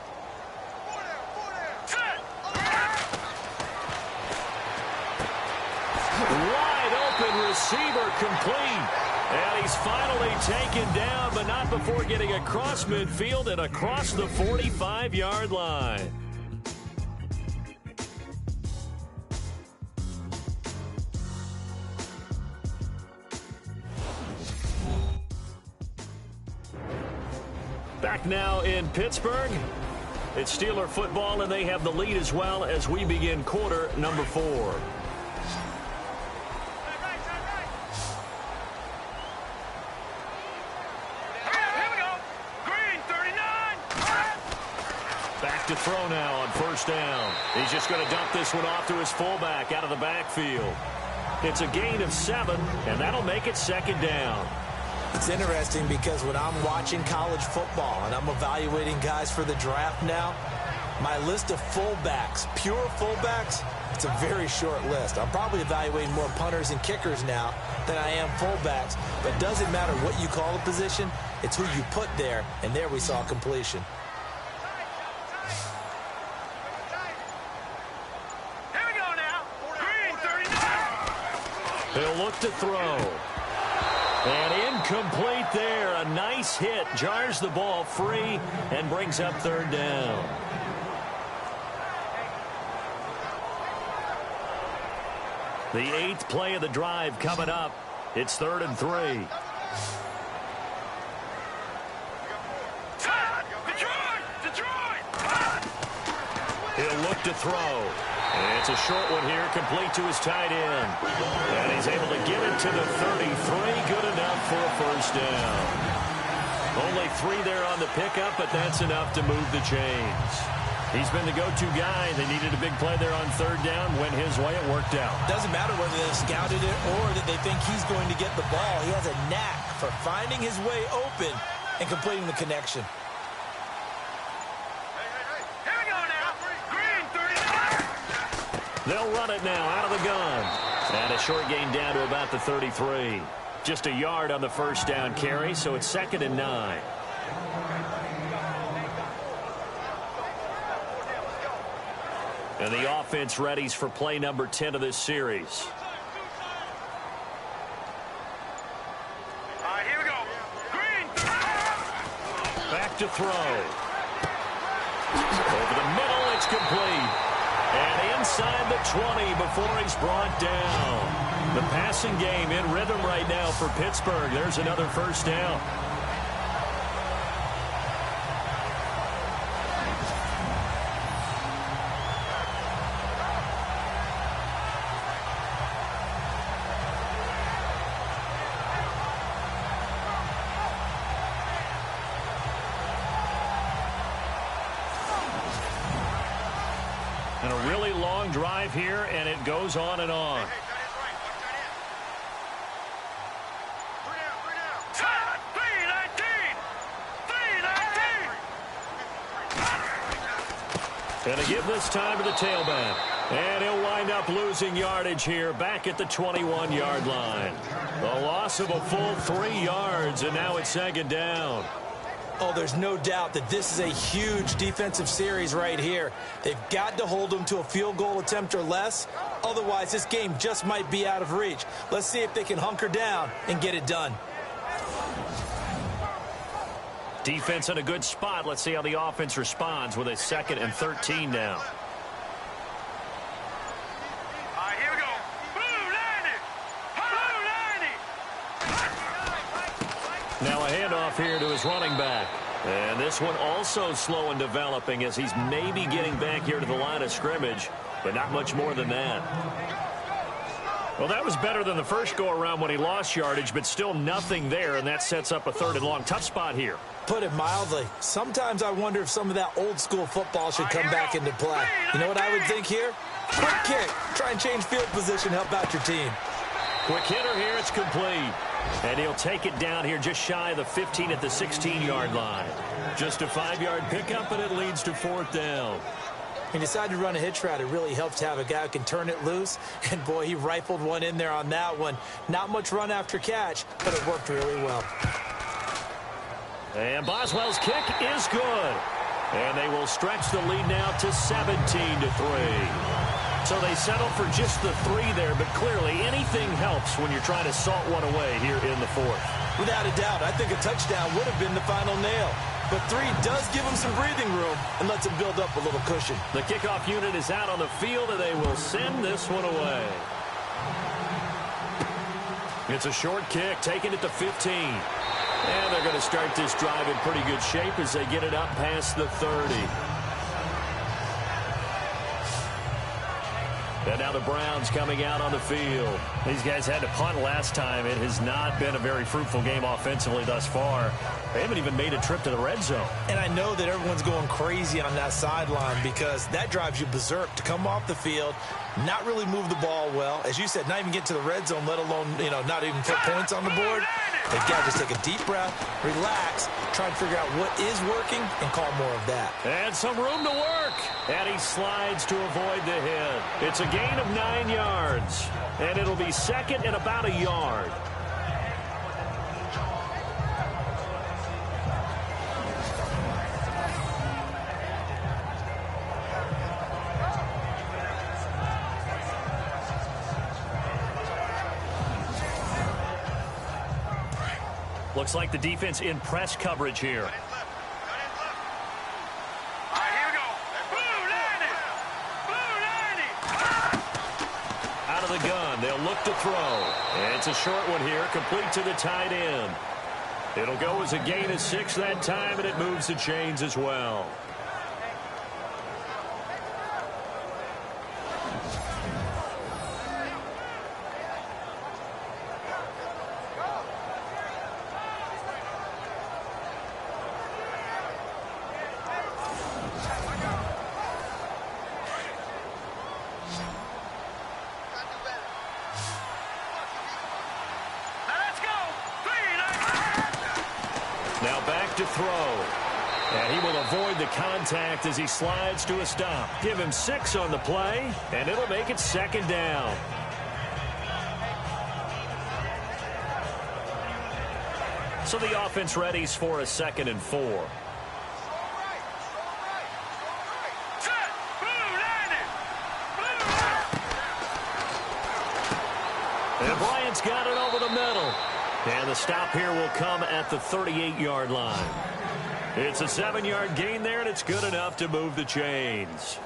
Wide open receiver complete. And he's finally taken down, but not before getting across midfield and across the 45-yard line. Back now in Pittsburgh. It's Steeler football, and they have the lead as well as we begin quarter number 4. Back to throw now on first down. He's just going to dump this one off to his fullback out of the backfield. It's a gain of 7, and that'll make it 2nd down. It's interesting because when I'm watching college football and I'm evaluating guys for the draft now, my list of fullbacks, pure fullbacks, it's a very short list. I'm probably evaluating more punters and kickers now than I am fullbacks. But it doesn't matter what you call the position, it's who you put there, and there we saw completion. Here we go now. Green 39. He'll look to throw. And incomplete there. A nice hit. Jars the ball free and brings up 3rd down. The 8th play of the drive coming up. It's 3rd and 3. Detroit! He'll look to throw. And it's a short one here, complete to his tight end. And he's able to get it to the 33. Good enough for a 1st down. Only 3 there on the pickup, but that's enough to move the chains. He's been the go-to guy. They needed a big play there on 3rd down. Went his way. It worked out. Doesn't matter whether they scouted it or that they think he's going to get the ball. He has a knack for finding his way open and completing the connection. They'll run it now out of the gun. And a short gain down to about the 33. Just a yard on the 1st down carry, so it's 2nd and 9. And the offense readies for play number 10 of this series. Here we go. Green. Back to throw. Over the middle, it's complete. And inside the 20 before he's brought down. The passing game in rhythm right now for Pittsburgh. There's another 1st down. And a really long drive here, and it goes on and on. And to give this time to the tailback. And he'll wind up losing yardage here back at the 21-yard line. A loss of a full 3 yards, and now it's 2nd down. Oh, there's no doubt that this is a huge defensive series right here. They've got to hold them to a field goal attempt or less. Otherwise, this game just might be out of reach. Let's see if they can hunker down and get it done. Defense in a good spot. Let's see how the offense responds with a 2nd and 13 now. Here we go. Blue 90. Now a handoff here to his running back. And this one also slow in developing as he's maybe getting back here to the line of scrimmage, but not much more than that. Well, that was better than the first go-around when he lost yardage, but still nothing there, and that sets up a 3rd and long. Tough spot here. Put it mildly. Sometimes I wonder if some of that old-school football should come back into play. You know what I would think here? Quick kick. Try and change field position, help out your team. Quick hitter here, it's complete. And he'll take it down here just shy of the 15 at the 16-yard line. Just a 5-yard pickup, and it leads to 4th down. He decided to run a hitch route. It really helps to have a guy who can turn it loose. And, boy, he rifled one in there on that one. Not much run after catch, but it worked really well. And Boswell's kick is good. And they will stretch the lead now to 17-3. So they settle for just the 3 there, but clearly anything helps when you're trying to salt one away here in the 4th. Without a doubt, I think a touchdown would have been the final nail. But 3 does give him some breathing room and lets him build up a little cushion. The kickoff unit is out on the field, and they will send this one away. It's a short kick, taking it to 15. And they're going to start this drive in pretty good shape as they get it up past the 30. And now the Browns coming out on the field. These guys had to punt last time. It has not been a very fruitful game offensively thus far. They haven't even made a trip to the red zone. And I know that everyone's going crazy on that sideline because that drives you berserk to come off the field, not really move the ball well. As you said, not even get to the red zone, let alone, not even put points on the board. They've got to just take a deep breath, relax, try and figure out what is working, and call more of that. And some room to work. And he slides to avoid the hit. It's a gain of 9 yards. And it'll be 2nd and about a yard. Looks like the defense in press coverage here. Out of the gun, they'll look to throw. And it's a short one here, complete to the tight end. It'll go as a gain of 6 that time, and it moves the chains as well. Now back to throw. And he will avoid the contact as he slides to a stop. Give him 6 on the play, and it'll make it 2nd down. So the offense readies for a 2nd and 4. And Bryant's got it over the middle. And the stop here will come at the 38-yard line. It's a 7-yard gain there, and it's good enough to move the chains.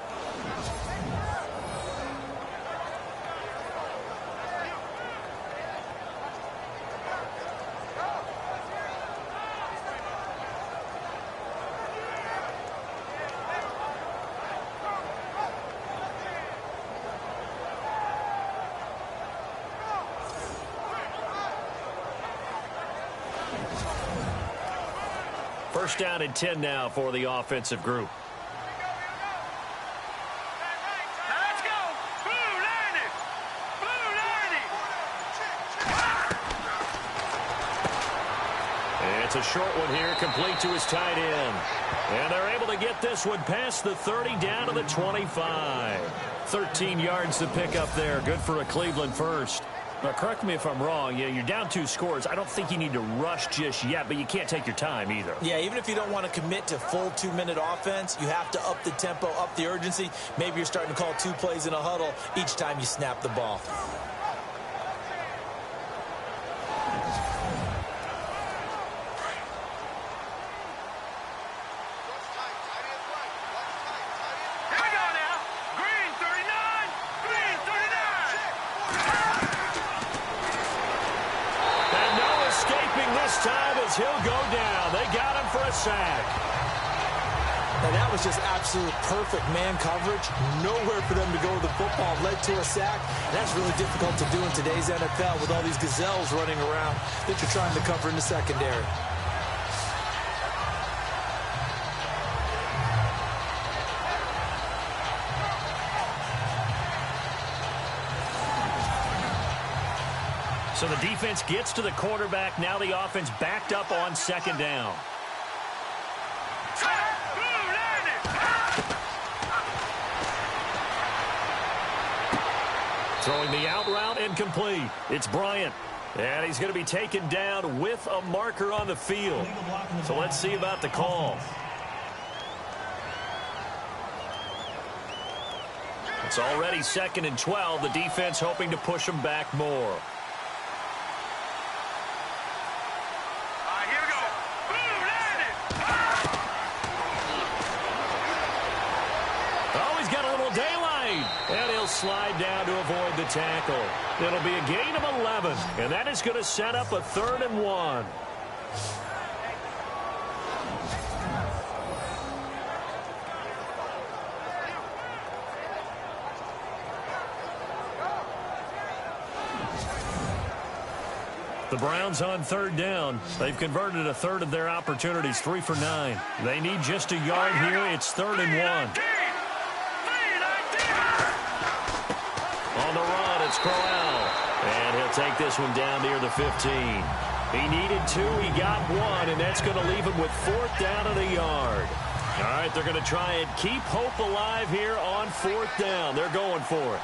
First down and 10 now for the offensive group. Let's go! Blue 90! Blue 90! And it's a short one here, complete to his tight end. And they're able to get this one past the 30 down to the 25. 13 yards to pick up there. Good for a Cleveland first. Now, correct me if I'm wrong. You're down 2 scores. I don't think you need to rush just yet, but you can't take your time either. Yeah, even if you don't want to commit to full 2-minute offense, you have to up the tempo, up the urgency. Maybe you're starting to call 2 plays in a huddle each time you snap the ball. He'll go down. They got him for a sack. And that was just absolute perfect man coverage. Nowhere for them to go with the football. Led to a sack. And that's really difficult to do in today's NFL with all these gazelles running around that you're trying to cover in the secondary. So the defense gets to the quarterback. Now the offense backed up on second down. Throwing the out route incomplete. It's Bryant. And he's going to be taken down with a marker on the field. So let's see about the call. It's already 2nd and 12. The defense hoping to push them back more. And he'll slide down to avoid the tackle. It'll be a gain of 11, and that is going to set up a 3rd and 1. The Browns on 3rd down. They've converted a 1/3 of their opportunities, 3 for 9. They need just a yard here. It's 3rd and 1. On the run, it's Crowell. And he'll take this one down near the 15. He needed 2, he got 1, and that's going to leave him with 4th down and a yard. All right, they're going to try and keep hope alive here on 4th down. They're going for it.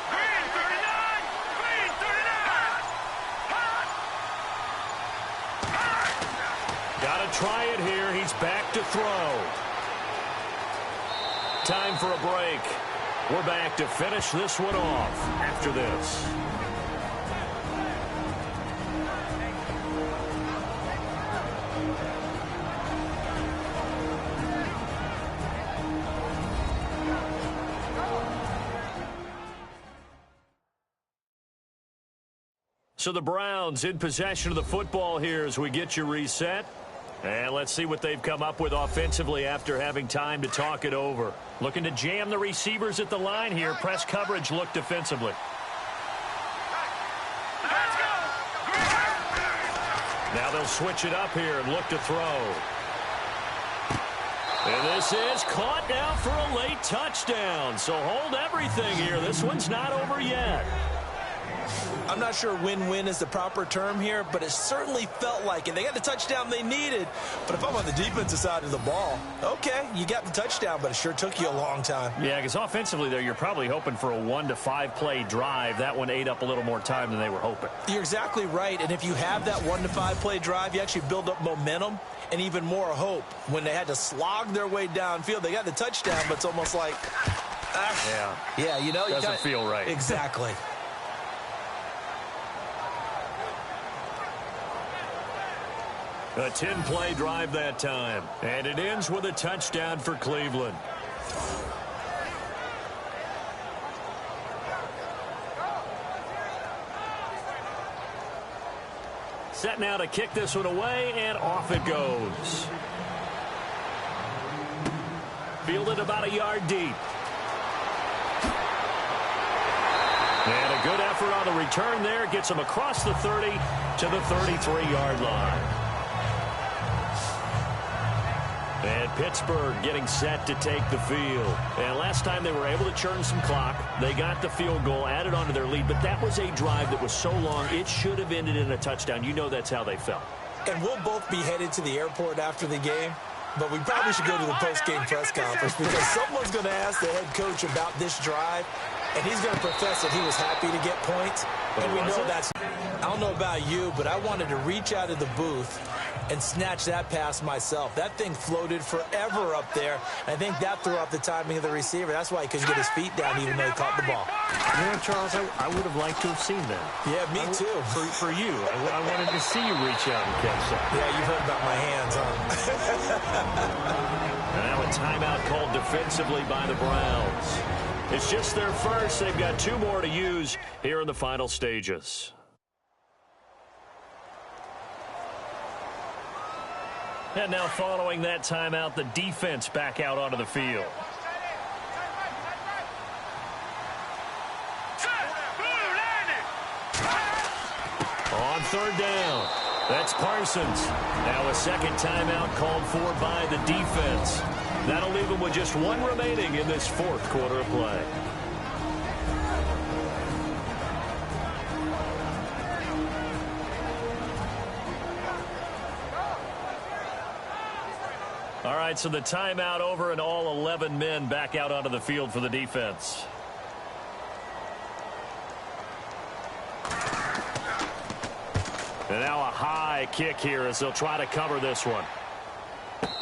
Green 39! Green 39! Got to try it here. He's back to throw. Time for a break. We're back to finish this one off after this. So the Browns in possession of the football here as we get you reset. And let's see what they've come up with offensively after having time to talk it over. Looking to jam the receivers at the line here. Press coverage look defensively. Now they'll switch it up here and look to throw. And this is caught now for a late touchdown. So hold everything here. This one's not over yet. I'm not sure win-win is the proper term here, but it certainly felt like it. They got the touchdown they needed, but if I'm on the defensive side of the ball, okay, you got the touchdown, but it sure took you a long time. Yeah, because offensively, there, you're probably hoping for a 1 to 5 play drive. That one ate up a little more time than they were hoping. You're exactly right, and if you have that 1 to 5 play drive, you actually build up momentum and even more hope. When they had to slog their way downfield, they got the touchdown, but it's almost like, yeah, you know, doesn't feel right. Exactly. A 10-play drive that time. And it ends with a touchdown for Cleveland. Set now to kick this one away, and off it goes. Fielded about a yard deep. And a good effort on the return there. Gets him across the 30 to the 33-yard line. And Pittsburgh getting set to take the field. And last time they were able to churn some clock. They got the field goal, added on to their lead. But that was a drive that was so long, it should have ended in a touchdown. You know that's how they felt. And we'll both be headed to the airport after the game. But we probably should go to the post-game press conference because someone's going to ask the head coach about this drive. And he's going to profess that he was happy to get points. And we know that's... I don't know about you, but I wanted to reach out of the booth and snatch that pass myself. That thing floated forever up there. I think that threw off the timing of the receiver. That's why he couldn't get his feet down even though he caught the ball. You know, Charles, I would have liked to have seen that. Yeah, me too. For you. I wanted to see you reach out and catch something. Yeah, you've heard about my hands, huh? Now a timeout called defensively by the Browns. It's just their first. They've got 2 more to use here in the final stages. And now following that timeout, the defense back out onto the field. On third down, that's Parsons. Now a second timeout called for by the defense. That'll leave them with just one remaining in this fourth quarter of play. All right, so the timeout over and all 11 men back out onto the field for the defense. And now a high kick here as they'll try to cover this one.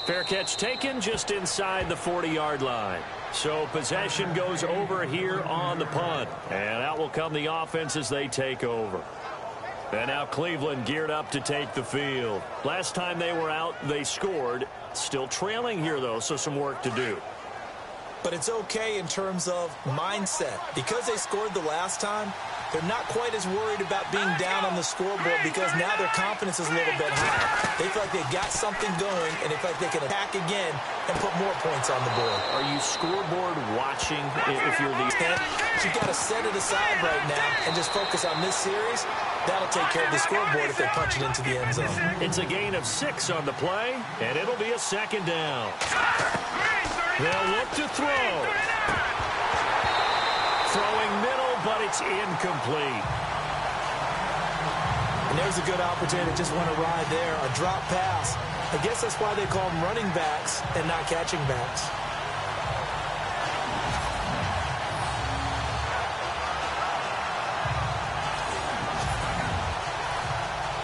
Fair catch taken just inside the 40-yard line. So possession goes over here on the punt. And out will come the offense as they take over. And now Cleveland geared up to take the field. Last time they were out, they scored. Still trailing here, though, so some work to do. But it's okay in terms of mindset. Because they scored the last time, they're not quite as worried about being down on the scoreboard because now their confidence is a little bit higher. They feel like they've got something going, and they feel like they can attack again and put more points on the board. Are you scoreboard watching if you're the... You've got to set it aside right now and just focus on this series. That'll take care of the scoreboard if they punch it into the end zone. It's a gain of 6 on the play, and it'll be a second down. They'll look to throw. Throwing middle, but it's incomplete. And there's a good opportunity to just want to ride there. A drop pass. I guess that's why they call them running backs and not catching backs.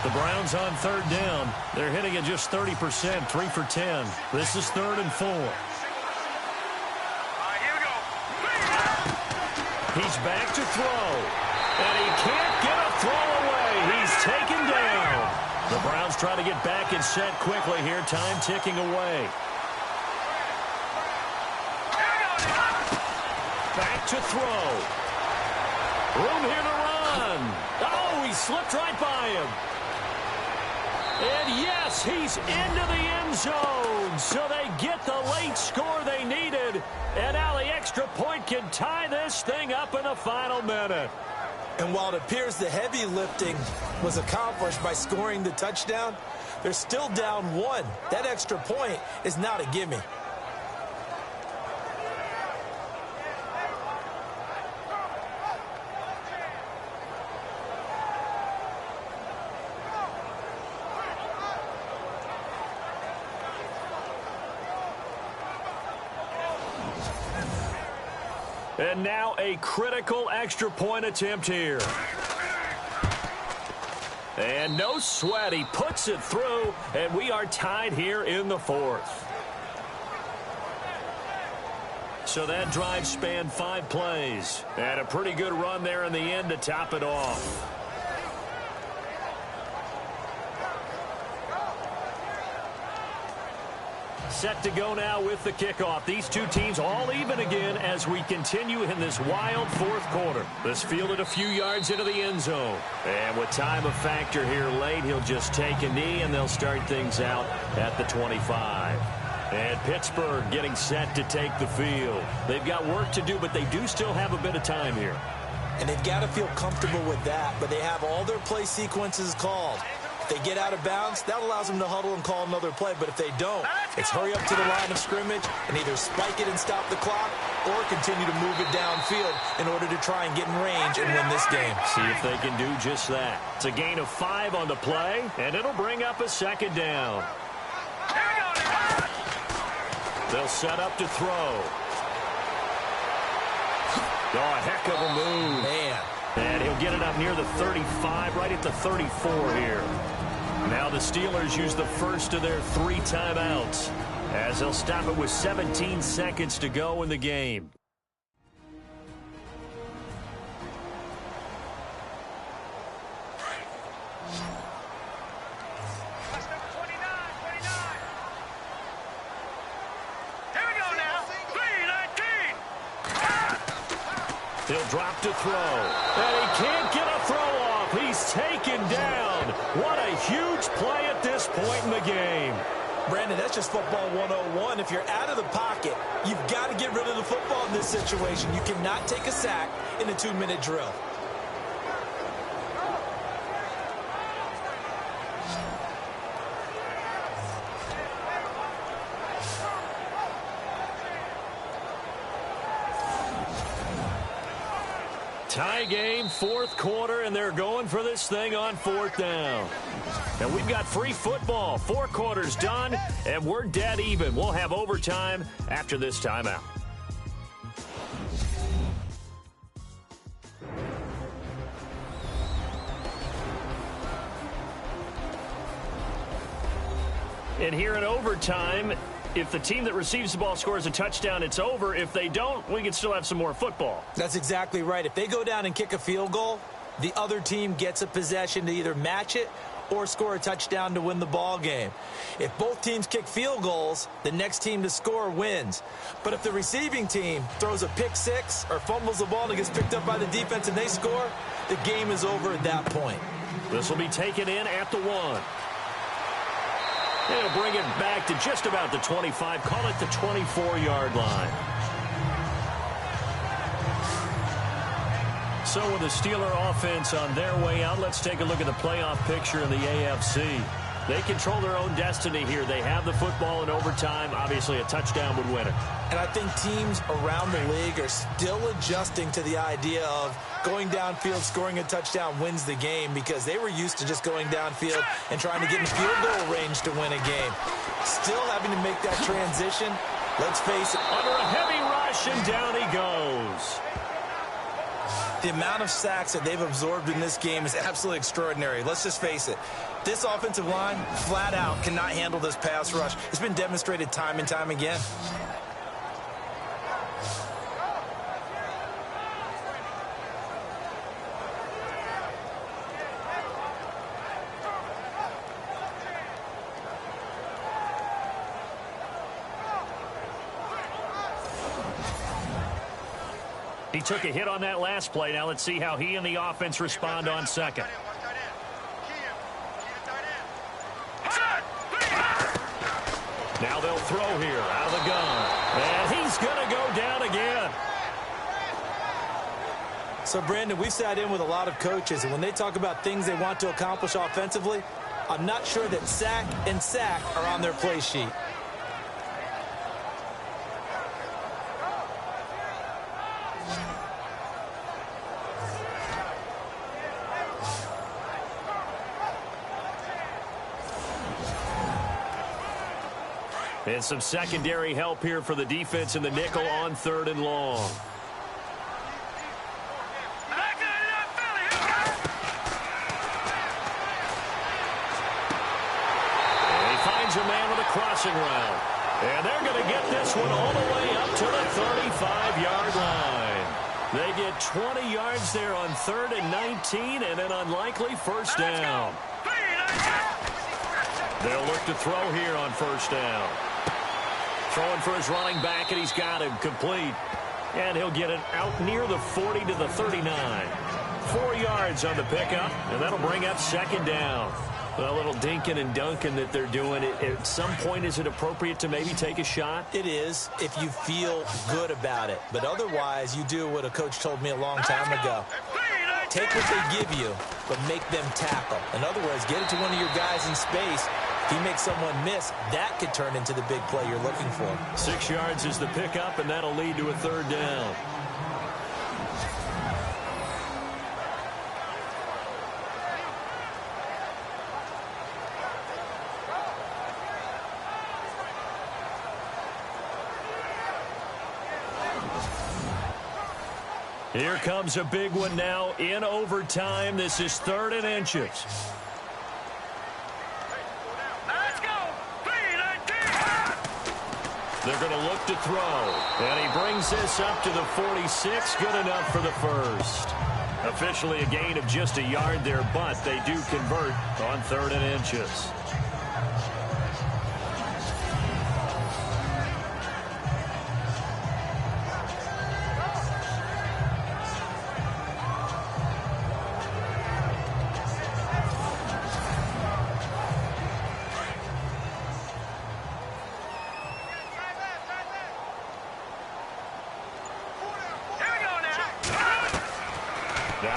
The Browns on third down. They're hitting at just 30%, 3 for 10. This is 3rd and 4. He's back to throw. And he can't get a throw away. He's taken down. The Browns try to get back and set quickly here. Time ticking away. Back to throw. Room here to run. Oh, he slipped right by him. And yes, he's into the end zone. So they get the late score they needed. And now the extra point can tie this thing up in the final minute. And while it appears the heavy lifting was accomplished by scoring the touchdown, they're still down 1. That extra point is not a gimme. And now a critical extra point attempt here. And no sweat. He puts it through, and we are tied here in the 4th. So that drive spanned 5 plays. And a pretty good run there in the end to top it off. Set to go now with the kickoff. These two teams all even again as we continue in this wild 4th quarter. This fielded a few yards into the end zone. And with time of factor here late, he'll just take a knee and they'll start things out at the 25. And Pittsburgh getting set to take the field. They've got work to do, but they do still have a bit of time here. And they've got to feel comfortable with that, but they have all their play sequences called. They get out of bounds, that allows them to huddle and call another play. But if they don't, it's hurry up to the line of scrimmage and either spike it and stop the clock or continue to move it downfield in order to try and get in range and win this game. See if they can do just that. It's a gain of 5 on the play, and it'll bring up a second down. They'll set up to throw. Oh, a heck of a move. Man. And he'll get it up near the 35, right at the 34 here. Now the Steelers use the first of their 3 timeouts as they'll stop it with 17 seconds to go in the game. He'll drop to throw. And he can't get a throw off. He's taken down. What a huge play at this point in the game. Brandon, that's just football 101. If you're out of the pocket, you've got to get rid of the football in this situation. You cannot take a sack in a 2-minute drill. Tie game, fourth quarter, and they're going for this thing on fourth down. And we've got free football. 4 quarters done, and we're dead even. We'll have overtime after this timeout. And here in overtime, if the team that receives the ball scores a touchdown, it's over. If they don't, we can still have some more football. That's exactly right. If they go down and kick a field goal, the other team gets a possession to either match it or score a touchdown to win the ball game. If both teams kick field goals, the next team to score wins. But if the receiving team throws a pick six or fumbles the ball and it gets picked up by the defense and they score, the game is over at that point. This will be taken in at the 1. They'll bring it back to just about the 25. Call it the 24-yard line. So with the Steeler offense on their way out, let's take a look at the playoff picture in the AFC. They control their own destiny here. They have the football in overtime. Obviously, a touchdown would win it. And I think teams around the league are still adjusting to the idea of going downfield, scoring a touchdown wins the game, because they were used to just going downfield and trying to get in field goal range to win a game. Still having to make that transition. Let's face it. Under a heavy rush, and down he goes. The amount of sacks that they've absorbed in this game is absolutely extraordinary. Let's just face it. This offensive line, flat out, cannot handle this pass rush. It's been demonstrated time and time again. He took a hit on that last play. Now let's see how he and the offense respond on second. Now they'll throw here out of the gun. And he's going to go down again. So, Brandon, we've sat in with a lot of coaches, and when they talk about things they want to accomplish offensively, I'm not sure that sack and sack are on their play sheet. And some secondary help here for the defense in the nickel on 3rd and long. And he finds a man with a crossing route. And they're going to get this one all the way up to the 35-yard line. They get 20 yards there on 3rd and 19 and an unlikely first down. They'll look to throw here on first down. Throwing for his running back, and he's got him complete. And he'll get it out near the 40 to the 39. 4 yards on the pickup, and that'll bring up second down. A little dinking and dunking that they're doing. At some point, is it appropriate to maybe take a shot? It is, if you feel good about it. But otherwise, you do what a coach told me a long time ago. Take what they give you, but make them tackle. In other words, get it to one of your guys in space. If you make someone miss, that could turn into the big play you're looking for. 6 yards is the pickup, and that'll lead to a 3rd down. Here comes a big one now in overtime. This is 3rd and inches. They're going to look to throw. And he brings this up to the 46. Good enough for the first. Officially a gain of just a yard there, but they do convert on 3rd and inches.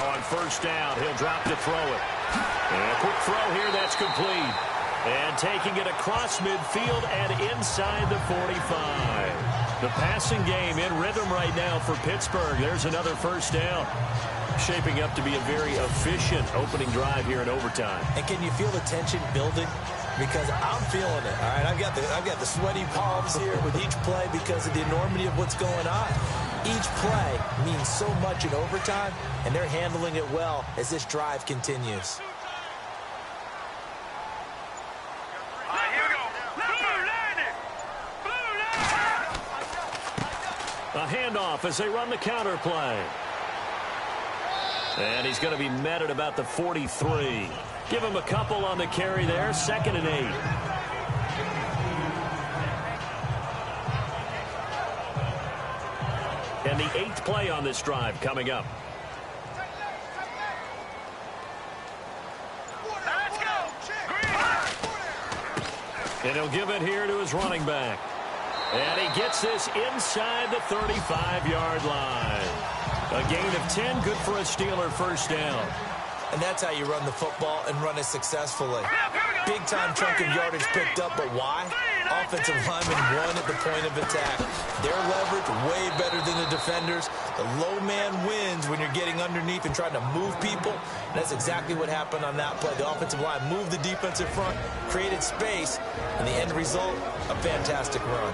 Now on first down, he'll drop to throw it. And a quick throw here, that's complete. And taking it across midfield and inside the 45. The passing game in rhythm right now for Pittsburgh. There's another first down. Shaping up to be a very efficient opening drive here in overtime. And can you feel the tension building? Because I'm feeling it. All right, I've got the sweaty palms here with each play because of the enormity of what's going on. Each play means so much in overtime, and they're handling it well as this drive continues. A handoff as they run the counter play. And he's going to be met at about the 43. Give him a couple on the carry there. 2nd and 8. And the 8th play on this drive coming up. And he'll give it here to his running back. And he gets this inside the 35-yard line. A gain of 10, good for a Steeler first down. And that's how you run the football and run it successfully. Big-time chunk of yardage picked up, but why? Offensive lineman won at the point of attack. Their leverage way better than the defenders. The low man wins when you're getting underneath and trying to move people. And that's exactly what happened on that play. The offensive line moved the defensive front, created space, and the end result, a fantastic run.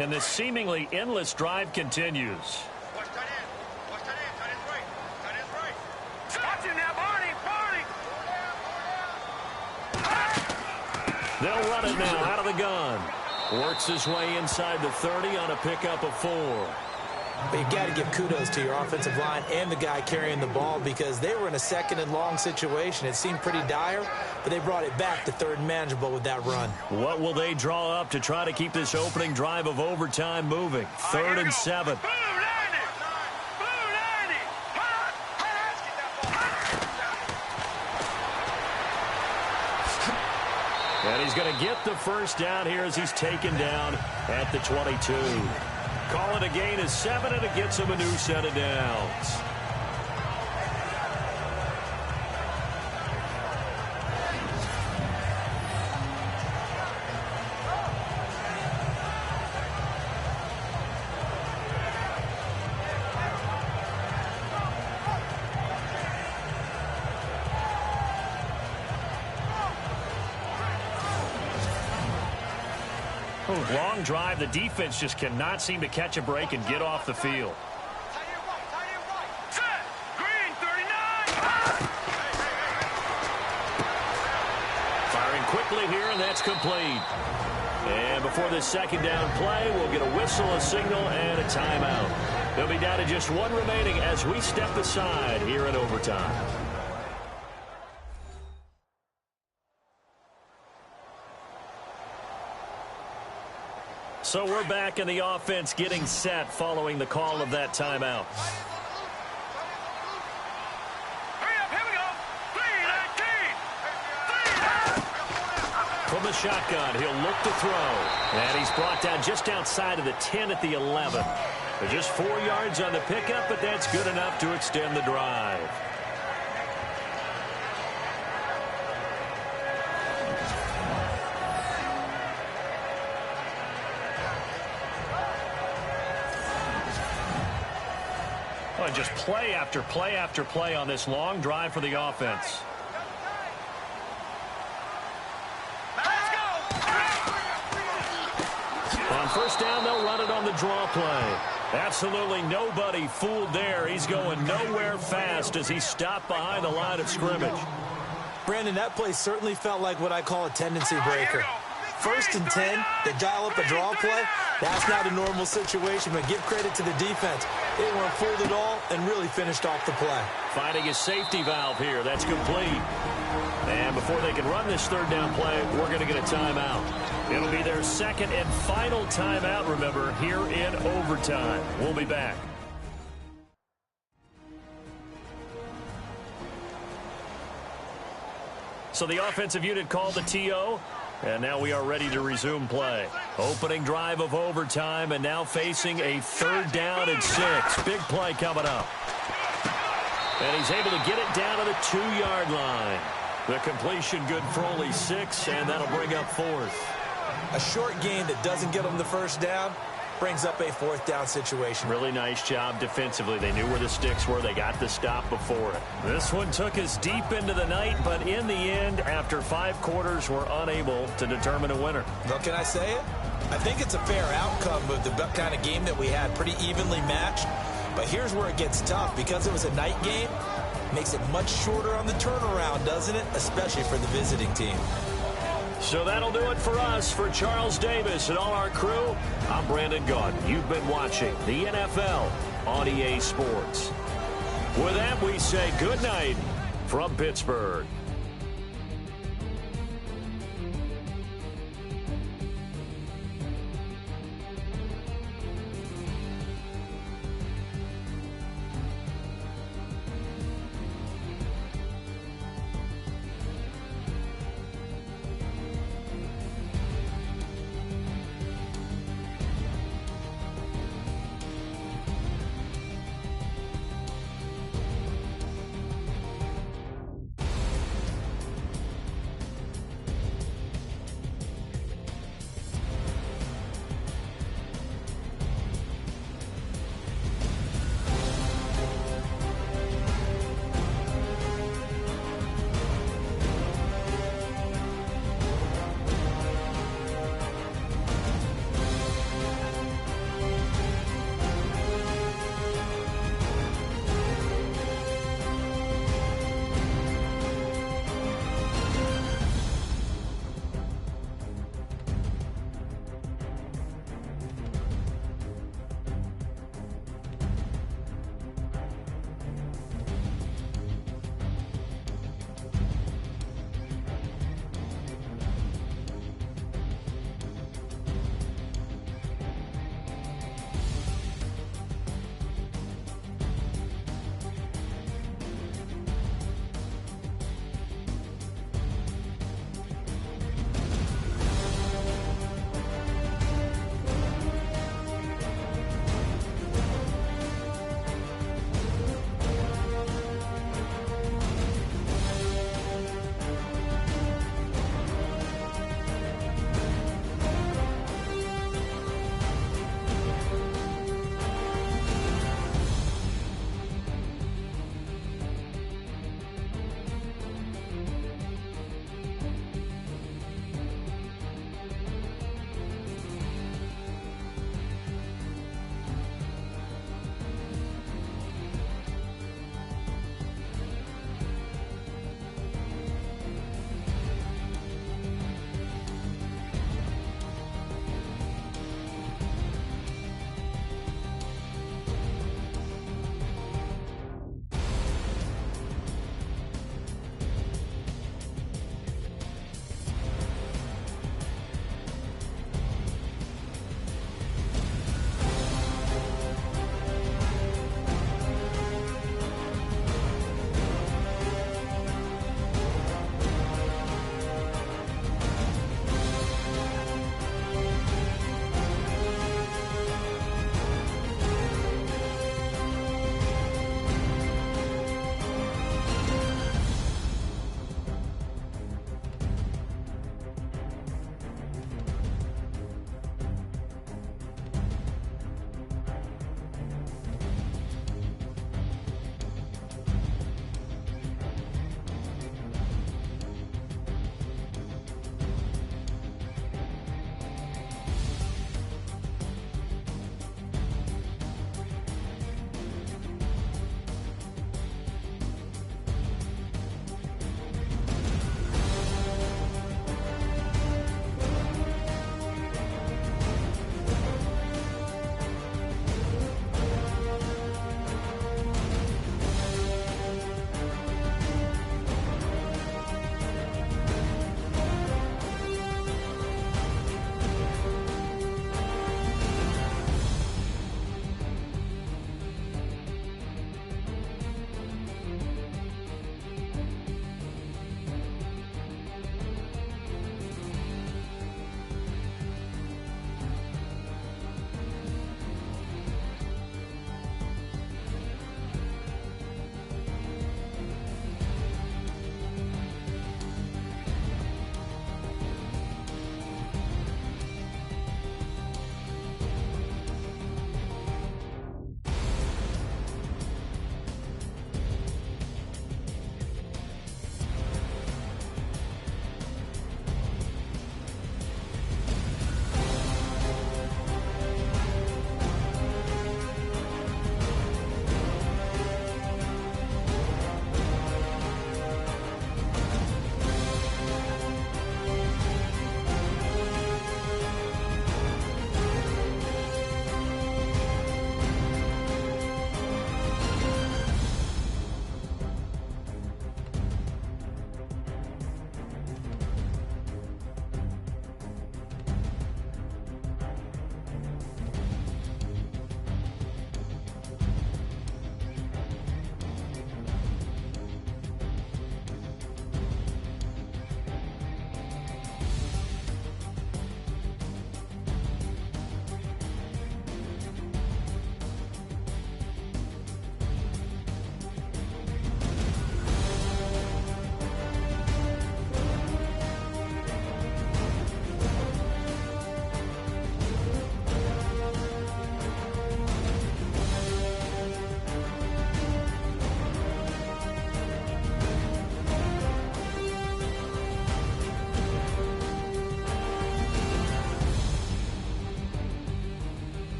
And this seemingly endless drive continues. They'll run it now out of the gun. Works his way inside the 30 on a pickup of 4. But you've got to give kudos to your offensive line and the guy carrying the ball because they were in a 2nd and long situation. It seemed pretty dire, but they brought it back to 3rd and manageable with that run. What will they draw up to try to keep this opening drive of overtime moving? 3rd and 7. And he's going to get the first down here as he's taken down at the 22. Call it a gain of 7, and it gets him a new set of downs. Long drive. The defense just cannot seem to catch a break and get off the field. Firing quickly here, and that's complete. And before this 2nd down play, we'll get a whistle, a signal, and a timeout. They'll be down to just 1 remaining as we step aside here in overtime. So we're back in the offense getting set following the call of that timeout. From the shotgun, he'll look to throw. And he's brought down just outside of the 10 at the 11. They're just 4 yards on the pickup, but that's good enough to extend the drive. And just play after play after play on this long drive for the offense. On first down, they'll run it on the draw play. Absolutely nobody fooled there. He's going nowhere fast as he stopped behind the line of scrimmage. Brandon, that play certainly felt like what I call a tendency breaker. 1st and 10, they dial up a draw play. That's not a normal situation, but give credit to the defense. They weren't fooled at all and really finished off the play. Finding a safety valve here. That's complete. And before they can run this 3rd down play, we're going to get a timeout. It'll be their 2nd and final timeout, remember, here in overtime. We'll be back. So the offensive unit called the TO, and now we are ready to resume play. Opening drive of overtime, and now facing a 3rd down and 6. Big play coming up. And he's able to get it down to the 2-yard line. The completion good for only 6, and that'll bring up 4th. A short gain that doesn't get them the 1st down brings up a 4th down situation. Really nice job defensively. They knew where the sticks were. They got the stop before it. This one took us deep into the night, but in the end, after 5 quarters, we're unable to determine a winner. Well, can I say it? I think it's a fair outcome of the kind of game that we had, pretty evenly matched. But here's where it gets tough. Because it was a night game, makes it much shorter on the turnaround, doesn't it? Especially for the visiting team. So that'll do it for us. For Charles Davis and all our crew, I'm Brandon Gaudin. You've been watching the NFL on EA Sports. With that, we say good night from Pittsburgh.